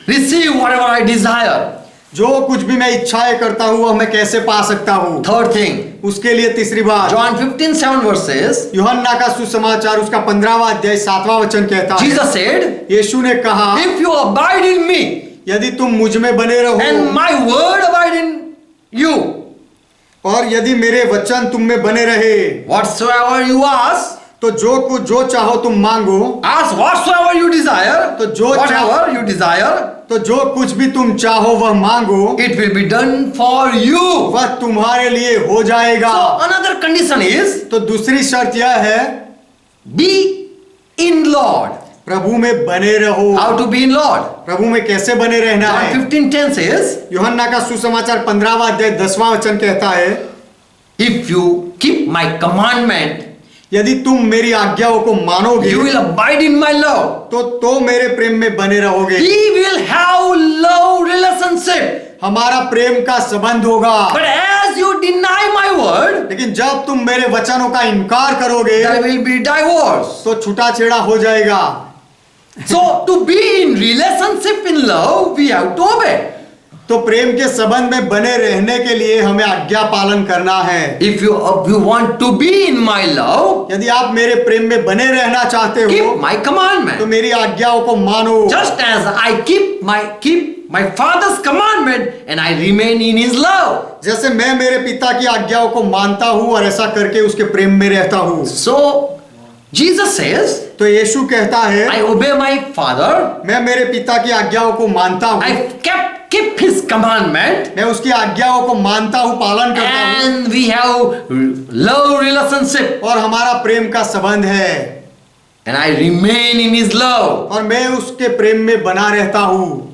receive whatever I desire? जो कुछ भी मैं इच्छाएं करता हूँ वह मैं कैसे पा सकता हूँ? Third thing, उसके लिए तीसरी बात, John 15:7 verses, यूहन्ना का सुसमाचार उसका 15वां अध्याय 7वां वचन कहता है, Jesus said, यीशु ने कहा, if you abide in me यदि तुम मुझ में बने रहो and my word abide in you, और यदि मेरे वचन तुम में बने रहे, whatsoever you ask, तो जो चाहो तुम मांगो, ask whatsoever you desire, तो जो whatever you desire, तो जो कुछ भी तुम चाहो वह मांगो, it will be done for you. वह तुम्हारे लिए हो जाएगा। So another condition is, तो दूसरी शर्त यह है, be in Lord. प्रभु में बने रहो। How to be in Lord? प्रभु में कैसे बने रहना John है? 15:10 says, यूहन्ना का सुसमाचार 15वां अध्याय 10वां वचन कहता है, if you keep my commandment, यदि तुम मेरी आज्ञाओं को मानोगे you will abide in my love. तो मेरे प्रेम में बने रहोगे। We will have love relationship. हमारा प्रेम का संबंध होगा। But as you deny my word, लेकिन जब तुम मेरे वचनों का इनकार करोगे there will be divorce. तो छूटा-छेड़ा हो जाएगा। So to be in relationship in love, we have to obey. तो प्रेम के संबंध में बने रहने के लिए हमें आज्ञा पालन करना है। If you want to be in my love, यदि आप मेरे प्रेम में बने रहना चाहते हो keep my तो commandment. मेरी आज्ञाओं को मानो। Just as I keep my father's commandment and I remain in his love. जैसे मैं मेरे पिता की आज्ञाओं को मानता हूँ और ऐसा करके उसके प्रेम में रहता हूँ। So Jesus says, तो यीशु कहता है, I obey my father. मैं मेरे पिता की आज्ञाओं को मानता हूँ, I keep his commandment. मैं उसकी आज्ञाओं को मानता हूँ, पालन करता हूँ, And we have love relationship. और हमारा प्रेम का संबंध है, And I remain in his love. और मैं उसके प्रेम में बना रहता हूँ।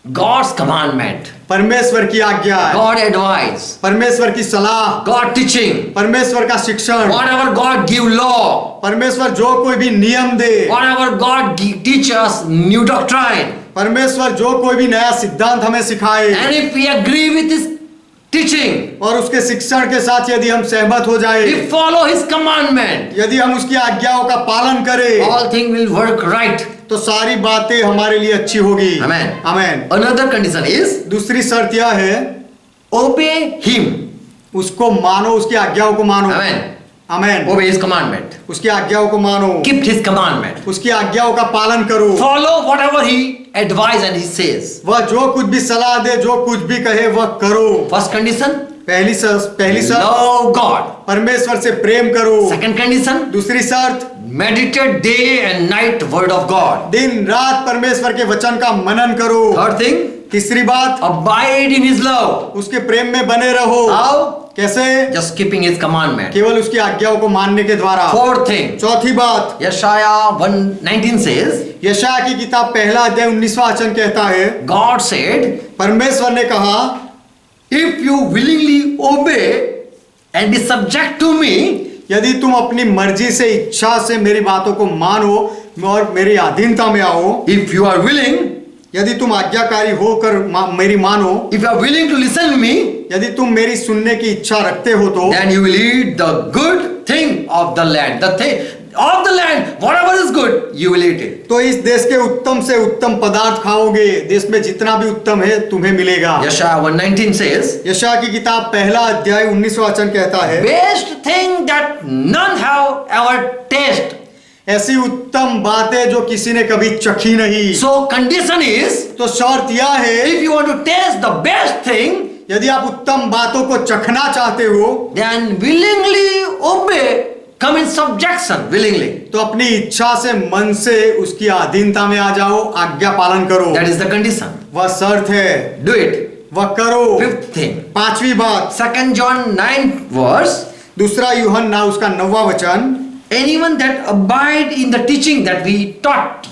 God's commandment, परमेश्वर की आज्ञा, God advice, परमेश्वर की सलाह, God teaching, परमेश्वर का शिक्षण, whatever God give law, परमेश्वर जो कोई भी नियम दे, whatever God teach us new doctrine, परमेश्वर जो कोई भी नया सिद्धांत हमें सिखाए, and if we agree with his teaching, और उसके शिक्षण के साथ यदि हम सहमत हो जाए, if follow his commandment, यदि हम उसकी आज्ञाओं का पालन करें, all things will work right. तो सारी बातें हमारे लिए अच्छी होगी। Amen. Amen. Another condition is दूसरी शर्त यह है, obey him. उसको मानो, उसकी आज्ञाओं को मानो। Amen. आमेन। Obey his commandment. उसकी आज्ञाओं को मानो, Keep his commandment. उसकी आज्ञाओं का पालन करो। Follow whatever he advise and he says. वह जो कुछ भी सलाह दे, जो कुछ भी कहे वह करो। First condition, पहली शर्त love God. परमेश्वर से प्रेम करो। Second condition, दूसरी शर्त meditate day and night word of God. दिन रात परमेश्वर के वचन का मनन करो। Third thing, तीसरी बात, abide in His love. उसके प्रेम में बने रहो। How? कैसे? Just keeping His commandment. केवल उसकी आज्ञाओं को मानने के द्वारा। Fourth thing, चौथी बात, Yeshaya 1:19 says, यशायाह की किताब पहला अध्याय 19वां वचन कहता है, God said, परमेश्वर ने कहा, if you willingly obey and be subject to me, यदि तुम अपनी मर्जी से इच्छा से मेरी बातों को मानो और मेरी अधीनता में आओ, if you are willing, यदि तुम आज्ञाकारी होकर मेरी मानो, if you are willing to listen to me, यदि तुम मेरी सुनने की इच्छा रखते हो तो then you will eat the good thing of the land. The thing of the land, whatever is good, you will eat it. तो इस देश के उत्तम से उत्तम पदार्थ खाओगे। देश में जितना भी उत्तम है तुम्हें मिलेगा। Yeshaya 1:19 says, यशायाह की किताब पहला अध्याय 19वां वचन कहता है, best thing that none have ever tasted. ऐसी उत्तम बातें जो किसी ने कभी चखी नहीं। So condition is, तो शर्त यह है, if you want to taste the best thing, यदि आप उत्तम बातों को चखना चाहते हो then willingly obey, come in subjection willingly. तो अपनी इच्छा से मन से उसकी अधीनता में आ जाओ, आज्ञा पालन करो। That is the condition. वह शर्त है, Do it. वह करो। Fifth thing, पांचवी बात, 2 John 9 verse, दूसरा यूहन्ना उसका 9वां वचन, anyone that abide in the teaching that we taught.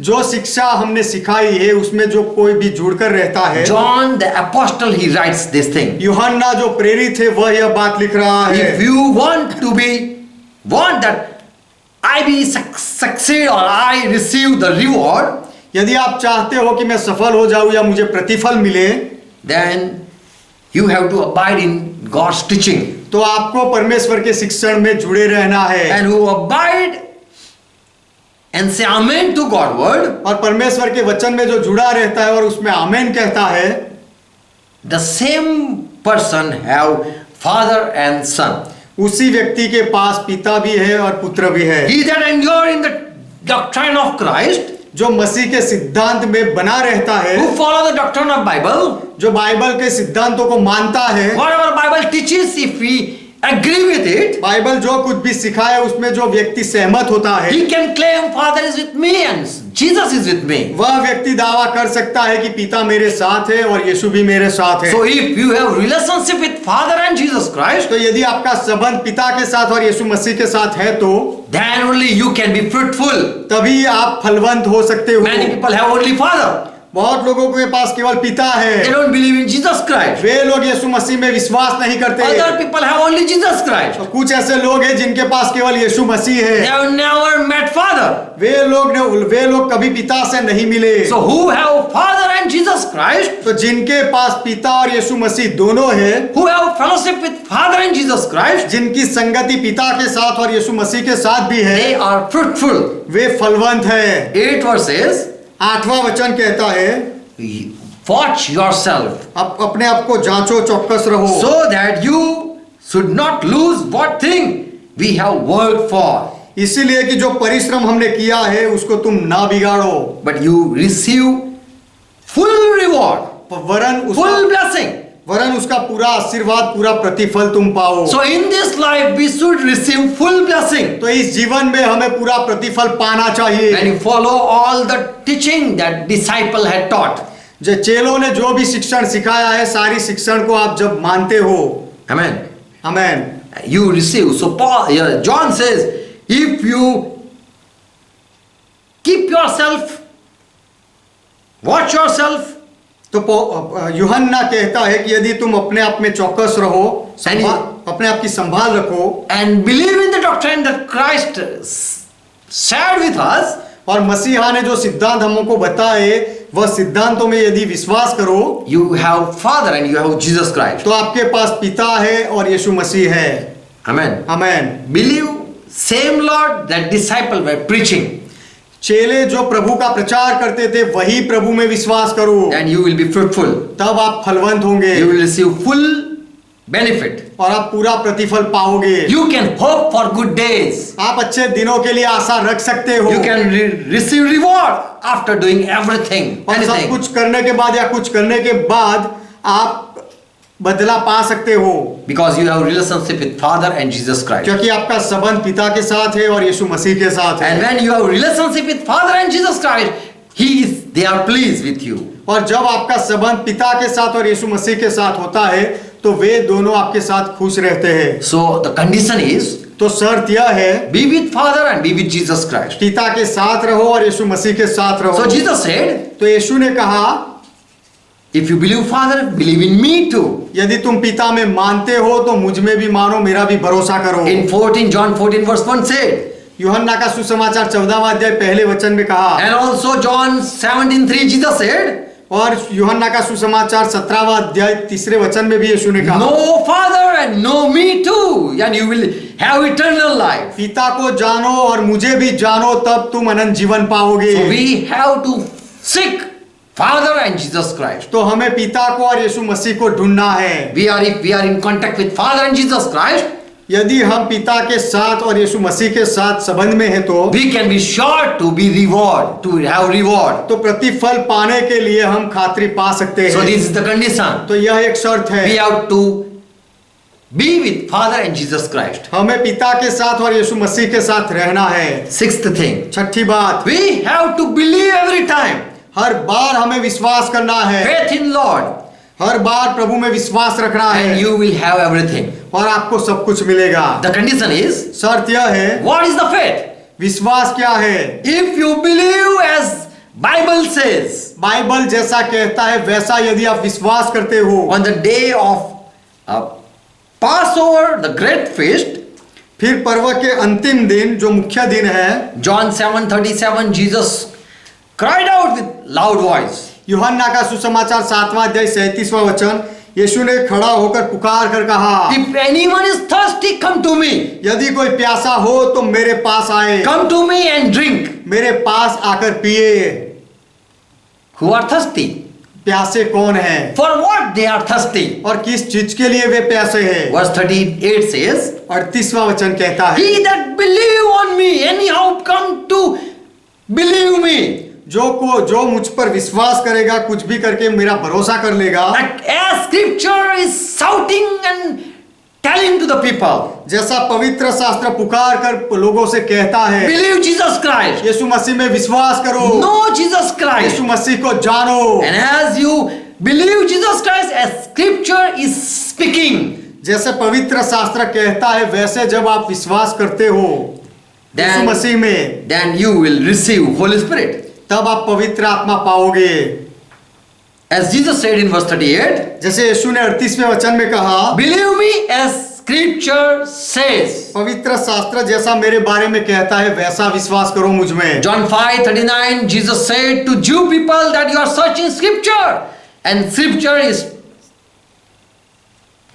जो शिक्षा हमने सिखाई है उसमें जो कोई भी जुड़कर रहता है। John the apostle, he writes this thing. यूहन्ना जो प्रेरित है वह यह बात लिख रहा है, If you want that I be succeed or I receive the reward, यदि आप चाहते हो कि मैं सफल हो जाऊं या मुझे प्रतिफल मिले, then you have to abide in God's teaching. तो आपको परमेश्वर के शिक्षण में जुड़े रहना है। And who abide and say amen to God's word, और परमेश्वर के वचन में जो जुड़ा रहता है और उसमें आमेन कहता है, the same person have father and son. उसी व्यक्ति के पास पिता भी है और पुत्र भी है। He that endure in the doctrine of Christ, जो मसीह के सिद्धांत में बना रहता है, who follow the doctrine of Bible, जो बाइबल के सिद्धांतों को मानता है, whatever Bible teaches, if we agree with it, Bible जो कुछ भी सिखाए उसमें जो व्यक्ति सहमत होता है, he can claim Father is with me and Jesus is with me. वह व्यक्ति दावा कर सकता है कि पिता मेरे साथ है और यीशु भी मेरे साथ है। So if you have relationship with Father and Jesus Christ, तो यदि आपका संबंध पिता के साथ और यीशु मसीह के साथ है तो then only you can be fruitful. तभी आप फलवंत हो सकते हो। Many people have only Father. बहुत लोगों के पास केवल पिता They है, don't believe in Jesus Christ. वे लोग यीशु मसीह में विश्वास नहीं करते। Other people have only Jesus Christ. तो कुछ ऐसे लोग हैं जिनके पास केवल यीशु मसीह They है, have never met Father. वे लोग कभी पिता से नहीं मिले। So who have Father and Jesus Christ, तो जिनके पास पिता और यीशु मसीह दोनों है, who have fellowship with Father and Jesus Christ, जिनकी संगति पिता के साथ और यीशु मसीह के साथ भी है, they are fruitful. वे फलवंत है। 8 verses, 8वां वचन कहता है, watch yourself अपने आप को जांचो, चौकस रहो, so that you should not lose what thing we have worked for, इसीलिए कि जो परिश्रम हमने किया है उसको तुम ना बिगाड़ो, but you receive full reward, full blessing. वरन उसका पूरा आशीर्वाद, पूरा प्रतिफल तुम पाओ। So in this life we should receive full blessing तो इस जीवन में हमें पूरा प्रतिफल पाना चाहिए। when you follow all the teaching that disciple had taught. जो चेलों ने जो भी शिक्षण सिखाया है, सारी शिक्षण को आप जब मानते हो, Amen. Amen, You receive. So John says, if you keep yourself, watch yourself, तो यूहन्ना कहता है कि यदि तुम अपने आप में चौकस रहो, अपने आप की संभाल रखो, and believe in the doctrine that Christ shared with us, और मसीहा ने जो सिद्धांत हमको बताए वह सिद्धांतों में यदि विश्वास करो, you have Father and you have Jesus Christ. तो आपके पास पिता है और यीशु मसीह है। Amen. Amen. Believe same Lord that disciple were preaching, चेले जो प्रभु का प्रचार करते थे वही प्रभु में विश्वास करो, and you will be fruitful. तब आप फलवंत होंगे, You will receive full benefit. और आप पूरा प्रतिफल पाओगे। You can hope for good days. आप अच्छे दिनों के लिए आशा रख सकते हो, You can receive reward after doing everything. और सब Anything. कुछ करने के बाद या कुछ करने के बाद आप बदला पा सकते हो। Because you have a relationship with Father and Jesus Christ. क्योंकि आपका संबंध पिता के साथ है और यीशु मसीह के साथ है। And when you have a relationship with Father and Jesus Christ, they are pleased with you. और जब आपका संबंध पिता के साथ और यीशु मसीह के साथ होता है तो वे दोनों आपके साथ खुश रहते हैं। So the condition is, तो शर्त यह है, be with Father and be with Jesus Christ. पिता के साथ रहो और यीशु मसीह के साथ रहो। So Jesus said, तो यीशु ने कहा, if you believe Father, believe in me too. यदि तुम पिता में मानते हो तो मुझ में भी मानो, मेरा भी भरोसा करो। In John 14 verse 1 said, यूहन्ना का सुसमाचार 14वां अध्याय पहले वचन में कहा। and also John 17:3 Jesus said, और यूहन्ना का सुसमाचार 17वां अध्याय तीसरे वचन में भी यीशु ने कहा, know Father and know me too, and you will have eternal life. पिता को जानो और मुझे भी जानो, तब तुम अनंत जीवन पाओगे। So we have to seek Father and Jesus Christ. तो हमें पिता को और यीशु मसीह को ढूंढना है। If we are in contact with Father and Jesus Christ, यदि हम पिता के साथ और यीशु मसीह के साथ संबंध में हैं तो we can be sure to be reward, to have reward. तो प्रतिफल पाने के लिए हम खातिर पा सकते So हैं। this is the condition. तो यह एक शर्त है। We have to be with Father and Jesus Christ. हमें पिता के साथ और यीशु मसीह के साथ रहना है। Sixth thing, छठी बात, we have to believe every time. हर बार हमें विश्वास करना है। Faith in Lord, हर बार प्रभु में विश्वास रखना and है you will have everything. और आपको सब कुछ मिलेगा। The condition is, शर्त यह है, what is the faith? विश्वास क्या है? If you believe as Bible says, Bible जैसा कहता है वैसा यदि आप विश्वास करते हो, on the day of Passover, the great feast, फिर पर्व के अंतिम दिन जो मुख्य दिन है, John 7:37, Jesus cried out with loud voice. यूहन्ना का सुसमाचार 7वां अध्याय 37वां वचन, यीशु ने खड़ा होकर पुकार कर कहा, If anyone is thirsty, come to me. यदि कोई प्यासा हो तो मेरे पास आए, Come to me and drink. मेरे पास आकर पिए। Who are thirsty? प्यासे कौन हैं? For what they are thirsty? और किस चीज के लिए वे प्यासे हैं? Verse 38 says, 38वां वचन कहता है, He that believe on me, anyhow come to believe me. जो मुझ पर विश्वास करेगा, कुछ भी करके मेरा भरोसा कर लेगा, That as scripture is shouting and telling to the people, जैसा पवित्र शास्त्र पुकार कर लोगों से कहता है, believe Jesus Christ, यीशु मसीह में विश्वास करो, know Jesus Christ. यीशु मसीह को जानो। And as you believe Jesus Christ, as scripture is speaking, जैसे पवित्र शास्त्र कहता है वैसे जब आप विश्वास करते हो यीशु मसीह में, then you will receive Holy Spirit. तब आप पवित्र आत्मा पाओगे। As Jesus said in verse 38, जैसे यीशु ने 38वें वचन में कहा, believe me as scripture says. पवित्र शास्त्र जैसा मेरे बारे में कहता है वैसा विश्वास करो मुझ में। John 5:39, Jesus said to Jew people that you are searching scripture and scripture is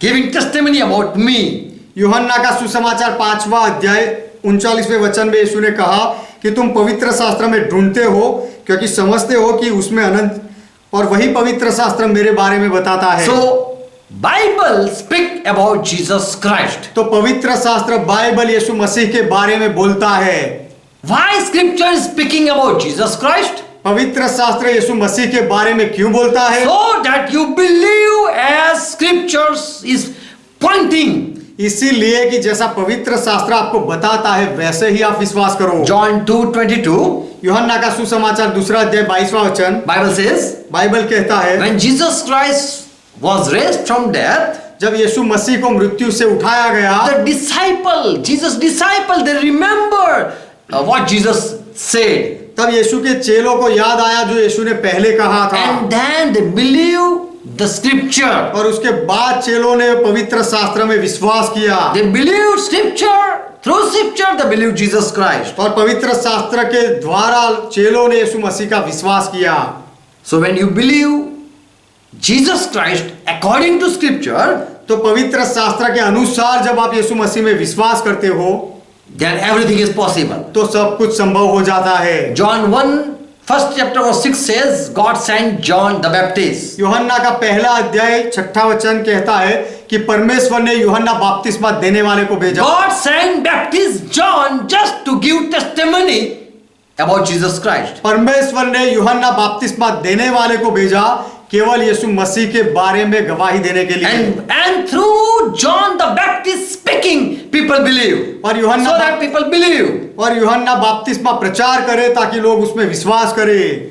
giving testimony about me. यूहन्ना का सुसमाचार 5वां अध्याय 39वें वचन में यीशु ने कहा कि तुम पवित्र शास्त्र में ढूंढते हो क्योंकि समझते हो कि उसमें अनंत, और वही पवित्र शास्त्र मेरे बारे में बताता है। So Bible speak about Jesus Christ. तो पवित्र शास्त्र बाइबल यीशु मसीह के बारे में बोलता है। Why scripture is speaking about Jesus Christ? पवित्र शास्त्र यीशु मसीह के बारे में क्यों बोलता है? So that you believe as scriptures is pointing. इसीलिए कि जैसा पवित्र शास्त्र आपको बताता है वैसे ही आप विश्वास करो। John 2:22, यूहन्ना का सुसमाचार 2 अध्याय 22वां वचन, Bible says, बाइबल कहता है, when Jesus Christ was raised from death, जब यीशु मसीह को मृत्यु से उठाया गया, Jesus disciple, they remember what Jesus said. तब यीशु के चेलों को याद आया जो यीशु ने पहले कहा था, And then they believe the scripture. और उसके बाद चेलों ने पवित्र शास्त्र में विश्वास किया, They believe scripture. Through scripture they believe Jesus Christ. और पवित्र शास्त्र के द्वारा चेलों ने यीशु मसीह का विश्वास किया। So when you believe Jesus Christ according to scripture, तो पवित्र शास्त्र के अनुसार जब आप यीशु मसीह में विश्वास करते हो then everything is possible. तो सब कुछ संभव हो जाता है। John 1 chapter verse 6 says, God sent John the Baptist. यूहन्ना का पहला अध्याय 6वां वचन कहता है कि परमेश्वर ने यूहन्ना बपतिस्मा देने वाले को भेजा। God sent Baptist John just to give testimony about Jesus Christ. परमेश्वर ने यूहन्ना बपतिस्मा देने वाले को भेजा केवल यीशु मसीह के बारे में गवाही देने के लिए। And through John the Baptist speaking, people believe. और यूहन्ना So that people believe. और यूहन्ना बपतिस्मा प्रचार करे ताकि लोग उसमें विश्वास करें।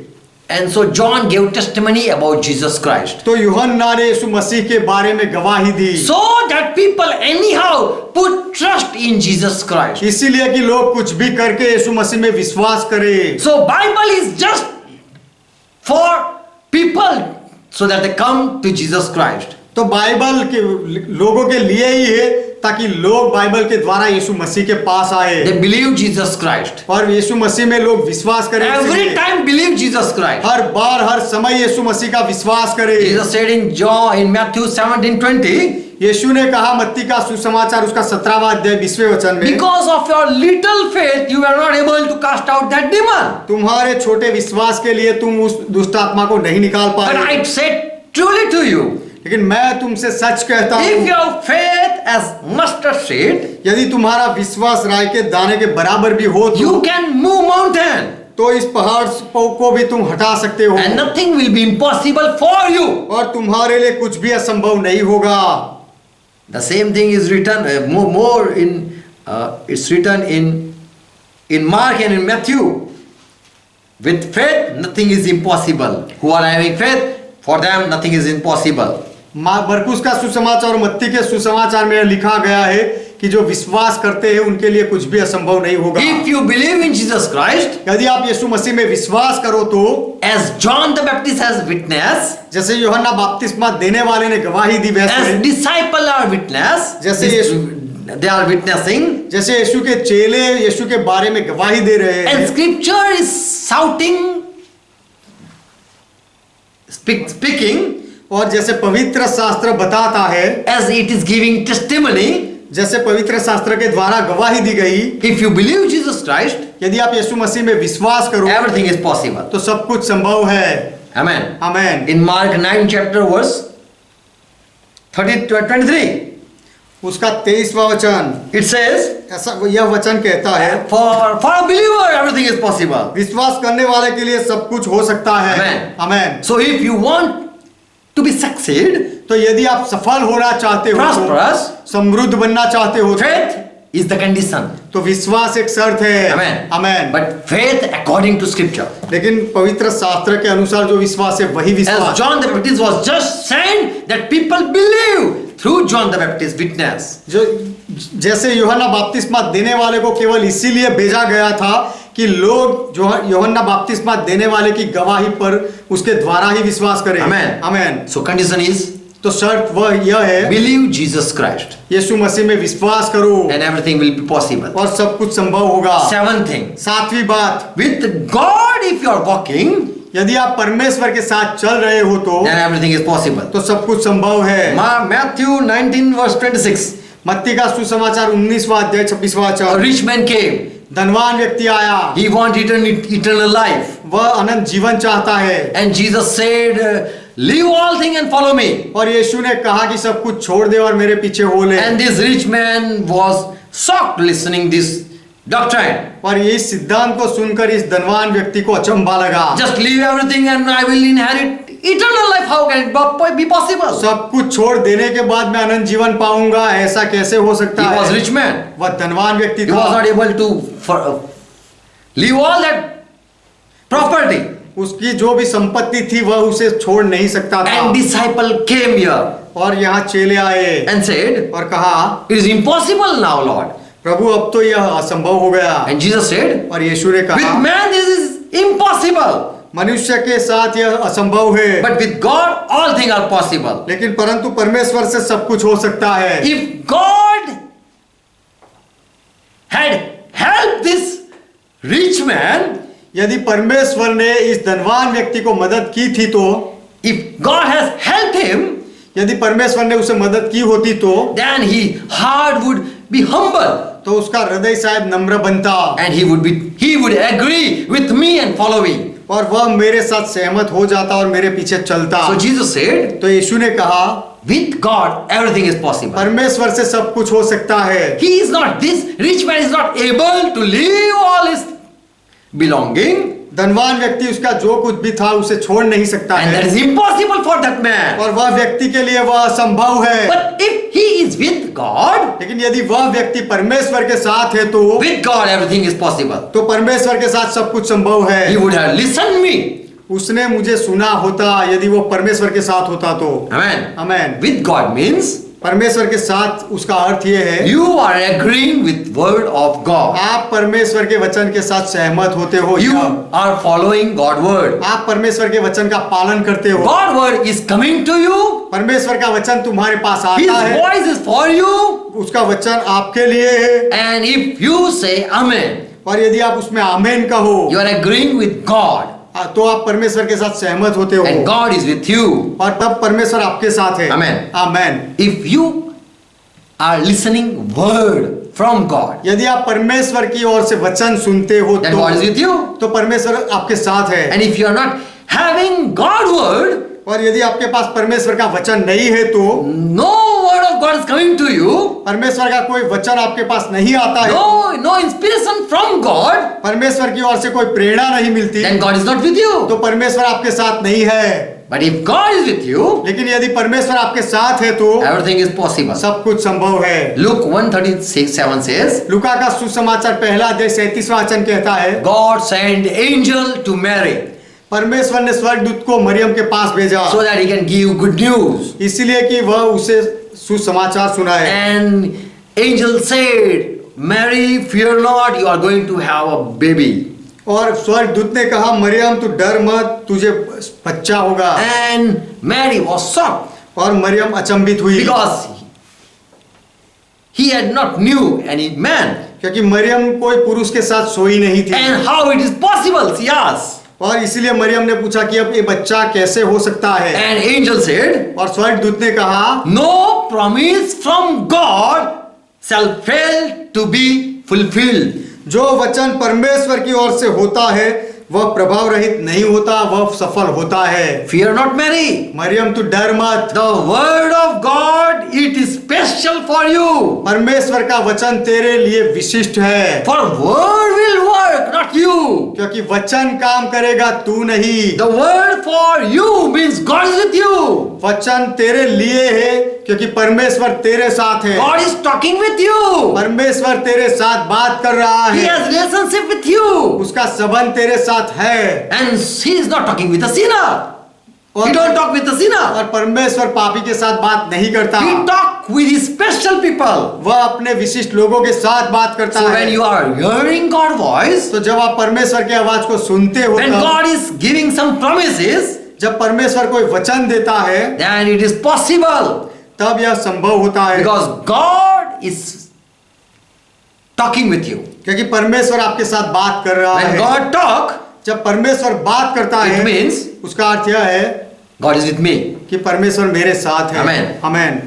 And so John gave testimony about Jesus Christ. तो यूहन्ना ने यीशु मसीह के बारे में गवाही दी, So that people anyhow put trust in Jesus Christ. इसीलिए कि लोग कुछ भी करके यीशु मसीह में विश्वास करें। So Bible is just for people so that they come to Jesus Christ. तो बाइबल के लोगों के लिए ही है ताकि लोग बाइबल के द्वारा यीशु मसीह के पास आए They believe Jesus Christ. और यीशु मसीह में लोग विश्वास करें। Every time believe Jesus Christ. हर बार हर समय यीशु मसीह का विश्वास करें। Jesus said in Matthew 17:20, यीशु ने कहा मत्ती का सुसमाचार उसका 17वां अध्याय 20वें वचन में, because of your little faith you were not able to cast out that demon. तुम्हारे छोटे विश्वास के लिए तुम उस दुष्ट आत्मा को नहीं निकाल But पाए। I said truly to you, लेकिन मैं तुमसे सच कहता if हूँ, your faith as mustard seed, यदि तुम्हारा विश्वास राई के दाने के बराबर भी हो you can move mountain तो इस पहाड़ को भी तुम हटा सकते हो and nothing will be impossible for you. और तुम्हारे लिए कुछ भी असंभव नहीं होगा। The same thing is written more in it's written in Mark and in Matthew. With faith, nothing is impossible. Who are having faith, for them nothing is impossible. मरकुस का सुसमाचार और मत्ती के सुसमाचार में लिखा गया है कि जो विश्वास करते हैं उनके लिए कुछ भी असंभव नहीं होगा। If you believe in Jesus Christ, यदि आप यीशु मसीह में विश्वास करो तो as John the Baptist has witnessed, जैसे यूहन्ना बपतिस्मा देने वाले ने गवाही दी, वैसे as disciple are witness, जैसे they are witnessing, जैसे यीशु के चेले यीशु के बारे में गवाही दे रहे हैं, and Scripture is shouting, speaking, और जैसे पवित्र शास्त्र बताता है, as it is giving testimony. जैसे पवित्र शास्त्र के द्वारा गवाही दी गई, If you believe Jesus Christ, यदि आप यीशु मसीह में विश्वास करो everything is possible. तो सब कुछ संभव है। Amen. Amen. In Mark 9 chapter verse 23, उसका 23वां वचन it says, ऐसा यह वचन कहता है, for a believer everything is possible. विश्वास करने वाले के लिए सब कुछ हो सकता है। Amen. Amen. So if you want to be succeed, तो यदि आप सफल होना चाहते हो, prosperous, समृद्ध बनना चाहते हो, faith is the condition. तो विश्वास एक शर्त है। Amen. Amen. But faith according to scripture. लेकिन पवित्र शास्त्र के अनुसार जो विश्वास है वही As विश्वास। John the Baptist was just saying that people believe through John the Baptist witness. जो जैसे यूहन्ना बपतिस्मा देने वाले को केवल इसीलिए भेजा गया था कि लोग जो यूहन्ना बपतिस्मा देने वाले की गवाही पर उसके द्वारा ही विश्वास करें। Amen. Amen. So condition is तो शर्त वह यह है, believe Jesus Christ यीशु मसीह में विश्वास करो and everything will be possible. और सब कुछ संभव होगा। Seventh thing, 7वीं बात, with God if you are walking, यदि आप परमेश्वर के साथ चल रहे हो तो then everything is possible. तो सब कुछ संभव है। Matthew 19 verse 26, मत्ती का सुसमाचार 19वां अध्याय 26वां a वचन, rich man came. धनवान व्यक्ति आया, He wanted eternal life. वह अनंत जीवन चाहता है, And Jesus said, leave all things and follow me. और यीशु ने कहा कि सब कुछ छोड़ दे और मेरे पीछे हो ले। And this rich man was shocked listening this doctrine. और ये सिद्धांत को सुनकर इस धनवान व्यक्ति को अचंभा लगा। Just leave everything and I will inherit eternal life. How can it be possible? सब कुछ छोड़ देने के बाद मैं अनंत जीवन पाऊंगा, ऐसा कैसे हो सकता He है? was rich man. वह धनवान व्यक्ति He was था, not able to leave all that property. उसकी जो भी संपत्ति थी वह उसे छोड़ नहीं सकता था। And disciple came here और यहाँ चेले आए and said, और कहा, it is impossible now, Lord. प्रभु अब तो यह असंभव हो गया। And Jesus said, और यीशु ने with कहा, man this is impossible, मनुष्य के साथ यह असंभव है, but with God all things are possible. लेकिन परंतु परमेश्वर से सब कुछ हो सकता है। If God had helped this rich man, यदि परमेश्वर ने इस धनवान व्यक्ति को मदद की थी तो, if God has helped him, यदि परमेश्वर ने उसे मदद की होती तो then his heart would be humble तो उसका हृदय शायद नम्र बनता and he would agree with me and follow me. और वह मेरे साथ सहमत हो जाता और मेरे पीछे चलता। So Jesus said, तो यीशु ने कहा, with God everything is possible. परमेश्वर से सब कुछ हो सकता है। He is not, this rich man is not able to leave all his belonging धनवान व्यक्ति उसका जो कुछ भी था उसे छोड़ नहीं सकता And that है, is impossible for that man. और वह व्यक्ति के लिए वह असंभव है। But if he is with God, लेकिन यदि वह व्यक्ति परमेश्वर के साथ है तो with God everything is possible. परमेश्वर के साथ सब कुछ संभव है। He would have listened me. उसने मुझे सुना होता यदि वो परमेश्वर के साथ होता तो। Amen. Amen. With God means परमेश्वर के साथ उसका अर्थ ये है, you are agreeing with word of God. आप परमेश्वर के वचन के साथ सहमत होते हो, You are following God word. आप परमेश्वर के वचन का पालन करते हो। God word is coming to you. परमेश्वर का वचन तुम्हारे पास His आता है, voice is for you. उसका वचन आपके लिए है, And if you say amen, और यदि आप उसमें आमेन कहो you are agreeing with God. तो आप परमेश्वर के साथ सहमत होते हो, And God is with you. और तब परमेश्वर आपके साथ है। Amen. Amen. If you are listening word from God, यदि आप परमेश्वर की ओर से वचन सुनते हो then God is with you. तो परमेश्वर आपके साथ है। And if you are not having God word, और यदि आपके पास परमेश्वर का वचन नहीं है तो no word of God is coming to you. परमेश्वर का कोई वचन आपके पास नहीं आता है, No inspiration from God. परमेश्वर की ओर से कोई प्रेरणा नहीं मिलती, Then God is not with you. तो परमेश्वर आपके साथ नहीं है। But if God is with you, लेकिन यदि परमेश्वर आपके साथ है तो everything is possible. सब कुछ संभव है। Luke 1:37 says, लूका का सुसमाचार पहला अध्याय 37वां वचन कहता है, God sent angel to Mary परमेश्वर ने स्वर्गदूत को मरियम के पास भेजा so that he can give good news. इसलिए कि वह उसे सुसमाचार सुनाए। And angel said, Mary, fear not, you are going to have a baby. और स्वर्गदूत ने कहा, मरियम तू डर मत, तुझे बच्चा होगा। And Mary was shocked और मरियम अचंभित हुई because he had not knew any man. क्योंकि मरियम कोई पुरुष के साथ सोई नहीं थी। And how it is possible, she asked. और इसलिए मरियम ने पूछा कि अब ये बच्चा कैसे हो सकता है। And angel said, और स्वर्गदूत ने कहा, no promise from God shall fail to be fulfilled. जो वचन परमेश्वर की ओर से होता है वह प्रभाव रहित नहीं होता, वह सफल होता है। Fear not, Mary. मरियम तू डर मत, The word of God, it is special for you. परमेश्वर का वचन तेरे लिए विशिष्ट है। For word will work, not you. क्योंकि वचन काम करेगा, तू नहीं। The word for you means God is with you. वचन तेरे लिए है क्योंकि परमेश्वर तेरे साथ है। God is talking with you. परमेश्वर तेरे साथ बात कर रहा He है, has relationship with you. उसका संबंध तेरे साथ है। And he is not talking with a sinner. He don't talk with a sinner. और परमेश्वर पापी के साथ बात नहीं करता, He talk with his special people. वह अपने विशिष्ट लोगों के साथ बात करता So है। when you are hearing God's voice, तो जब आप परमेश्वर की आवाज को सुनते हो, when तब God is giving some promises, जब परमेश्वर कोई वचन देता है then it is possible तब यह संभव होता है, because God is talking with you. क्योंकि परमेश्वर आपके साथ बात कर रहा When है। God talk, जब परमेश्वर बात करता it है means उसका अर्थ यह है God is with me. कि परमेश्वर मेरे साथ है। Amen. Amen.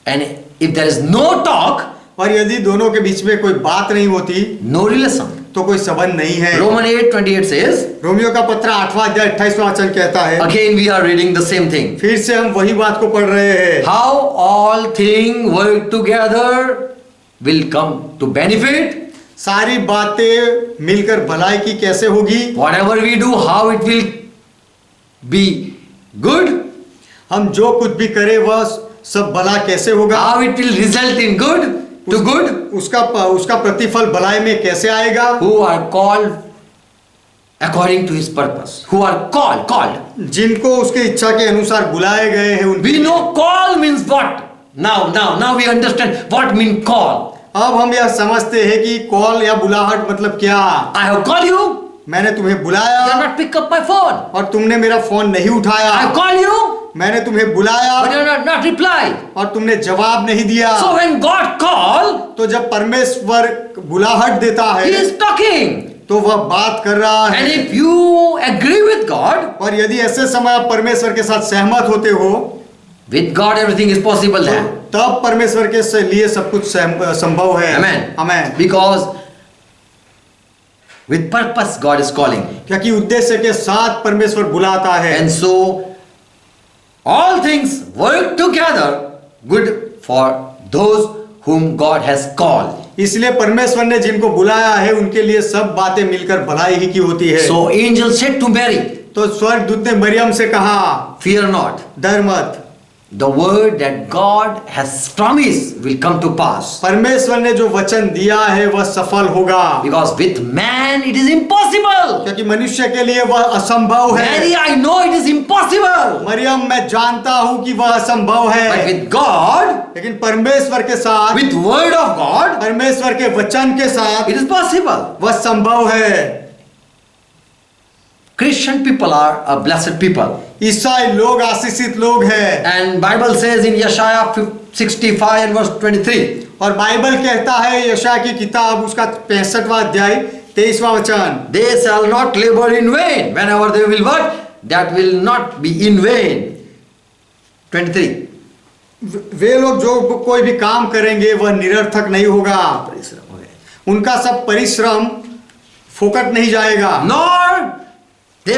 And if there is no talk, और यदि दोनों के बीच में कोई बात नहीं होती no relation. तो कोई संबंध नहीं है। Romans 8:28 says, रोमियो का पत्र 8वां अध्याय 28वां वचन कहता है, again we are reading the same thing. फिर से हम वही बात को पढ़ रहे हैं, How all things work together will come to benefit. सारी बातें मिलकर भलाई की कैसे होगी। Whatever we do, how it will be good, हम जो कुछ भी करें वह सब भला कैसे होगा, how it will result in good to good, उसका प्रतिफल भलाई में कैसे आएगा। who are called according to his purpose. Who are called. जिनको उसके इच्छा के अनुसार बुलाए गए हैं उन We know call means what? Now we understand what mean call. अब हम यह समझते हैं कि कॉल या बुलाहट मतलब क्या। I have called you. मैंने तुम्हें You बुलाया have not picked up my phone. और तुमने मेरा फोन नहीं उठाया। I have called you, मैंने तुम्हें बुलाया but you have not replied. और तुमने जवाब नहीं दिया। So when God call, तो जब परमेश्वर बुलाहट देता He है is talking. तो वह बात कर रहा And है। if you agree with God, और यदि ऐसे समय आप परमेश्वर के साथ सहमत होते हो with God everything is possible then. तब परमेश्वर के लिए सब कुछ संभव है। Amen. Amen. Because with purpose God is calling. क्योंकि उद्देश्य के साथ परमेश्वर बुलाता है। And so all things work together good for those whom God has called. इसलिए परमेश्वर ने जिनको बुलाया है उनके लिए सब बातें मिलकर भलाई ही की होती है। So angel said to Mary, तो स्वर्गदूत ने मरियम से कहा, fear not. डर मत, The word that God has promised will come to pass. परमेश्वर ने जो वचन दिया है वह सफल होगा, Because with man it is impossible. क्योंकि मनुष्य के लिए वह असंभव है। Mary, I know it is impossible. Maryam, मैं जानता हूं कि वह असंभव But है, with God, लेकिन परमेश्वर के साथ, with word of God, परमेश्वर के वचन के साथ it is possible. वह संभव है। Christian people are a blessed people. ईसाई लोग आशीषित लोग हैं, And Bible says in Yeshaya 65 and verse 23, और बाइबल कहता है यशायाह की किताब उसका 65वां अध्याय 23वां वचन, they shall not labor in vain. Whenever they will work, that will not be in vain. 23. वे लोग जो कोई भी काम करेंगे वह निरर्थक नहीं होगा, उनका सब परिश्रम फोकट नहीं जाएगा। Nor they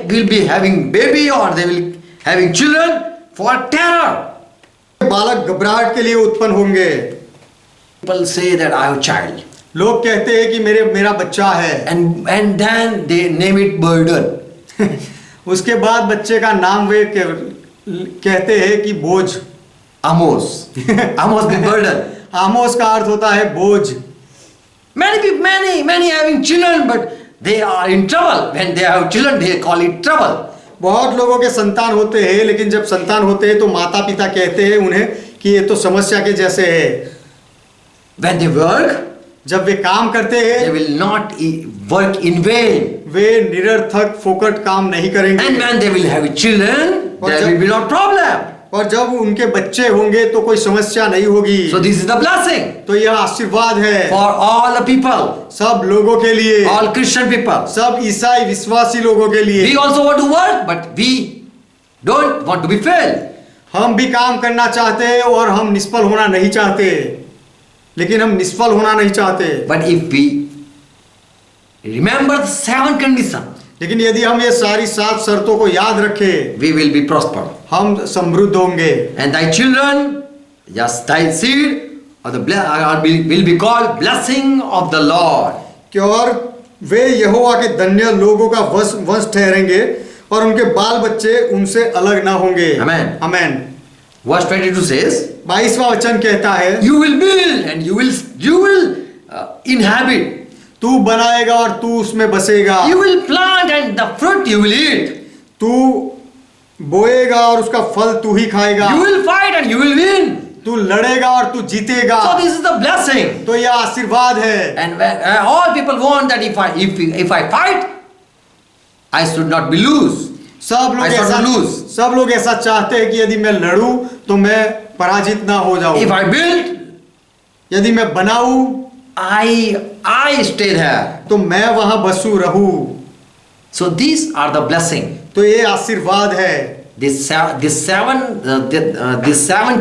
will be having baby or they will having children for terror. बालक घबराहट के लिए उत्पन्न होंगे। People say that I have a child, लोग कहते हैं कि मेरा बच्चा है, and then they name it burden. उसके बाद बच्चे का नाम वे कहते हैं कि बोझ। Amos. Amos means burden. आमोस का अर्थ होता है बोझ। Many having children, but they are in trouble. When they have children, they call it trouble. बहुत लोगों के संतान होते हैं, लेकिन जब संतान होते हैं तो माता पिता कहते हैं उन्हें कि ये तो समस्या के जैसे है। When they work, जब वे काम करते they हैं will not work in vain. वे निरर्थक फोकट काम नहीं करेंगे, And when they will have children, there will be no problem. और जब उनके बच्चे होंगे तो कोई समस्या नहीं होगी। So this is the blessing तो यह आशीर्वाद है for all the people, सब लोगों के लिए, all Christian people. सब ईसाई विश्वासी लोगों के लिए। We also want to work, but we don't want to be failed. हम भी काम करना चाहते हैं और हम निष्फल होना नहीं चाहते, लेकिन हम निष्फल होना नहीं चाहते। But if we remember the 7 conditions, लेकिन यदि हम ये सारी 7 शर्तों को याद रखें, we will be prospered. हम समृद्ध होंगे। And thy children, just thy seed, will be called blessing of the Lord. कि और वे यहोवा के धन्य लोगों का वंश ठहरेंगे और उनके बाल बच्चे उनसे अलग ना होंगे। Amen. आमेन। Verse 22 says, 22वां वचन कहता है, you will build and you will inhabit. तू बनाएगा और तू उसमें बसेगा। You will plant and the fruit you will eat. तू बोएगा और उसका फल तू ही खाएगा। You will fight and you will win. तू लड़ेगा और तू जीतेगा। So this is the blessing. तो यह आशीर्वाद है। And all people want that if I fight, I should not be lose. सब लोग ऐसा चाहते हैं कि यदि मैं लड़ूं तो मैं पराजित ना हो जाऊं। If I build, यदि मैं बनाऊं I stay there. तो मैं वहां बसू रहूं। So these are the blessing. तो ये आशीर्वाद है। This seven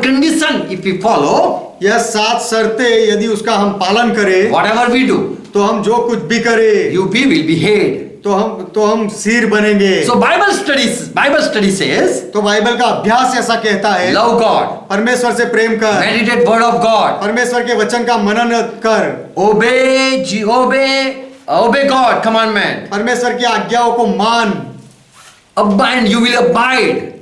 condition if we follow, यह 7 शर्तें यदि उसका हम पालन करें, whatever we do, तो हम जो कुछ भी करें, we will be head. तो हम सिर बनेंगे। So Bible study says, तो बाइबल का अभ्यास ऐसा कहता है, love God, परमेश्वर से प्रेम कर, meditate word of God, परमेश्वर के वचन का मनन कर, obey God commandment, परमेश्वर की आज्ञाओं को मान, and you will abide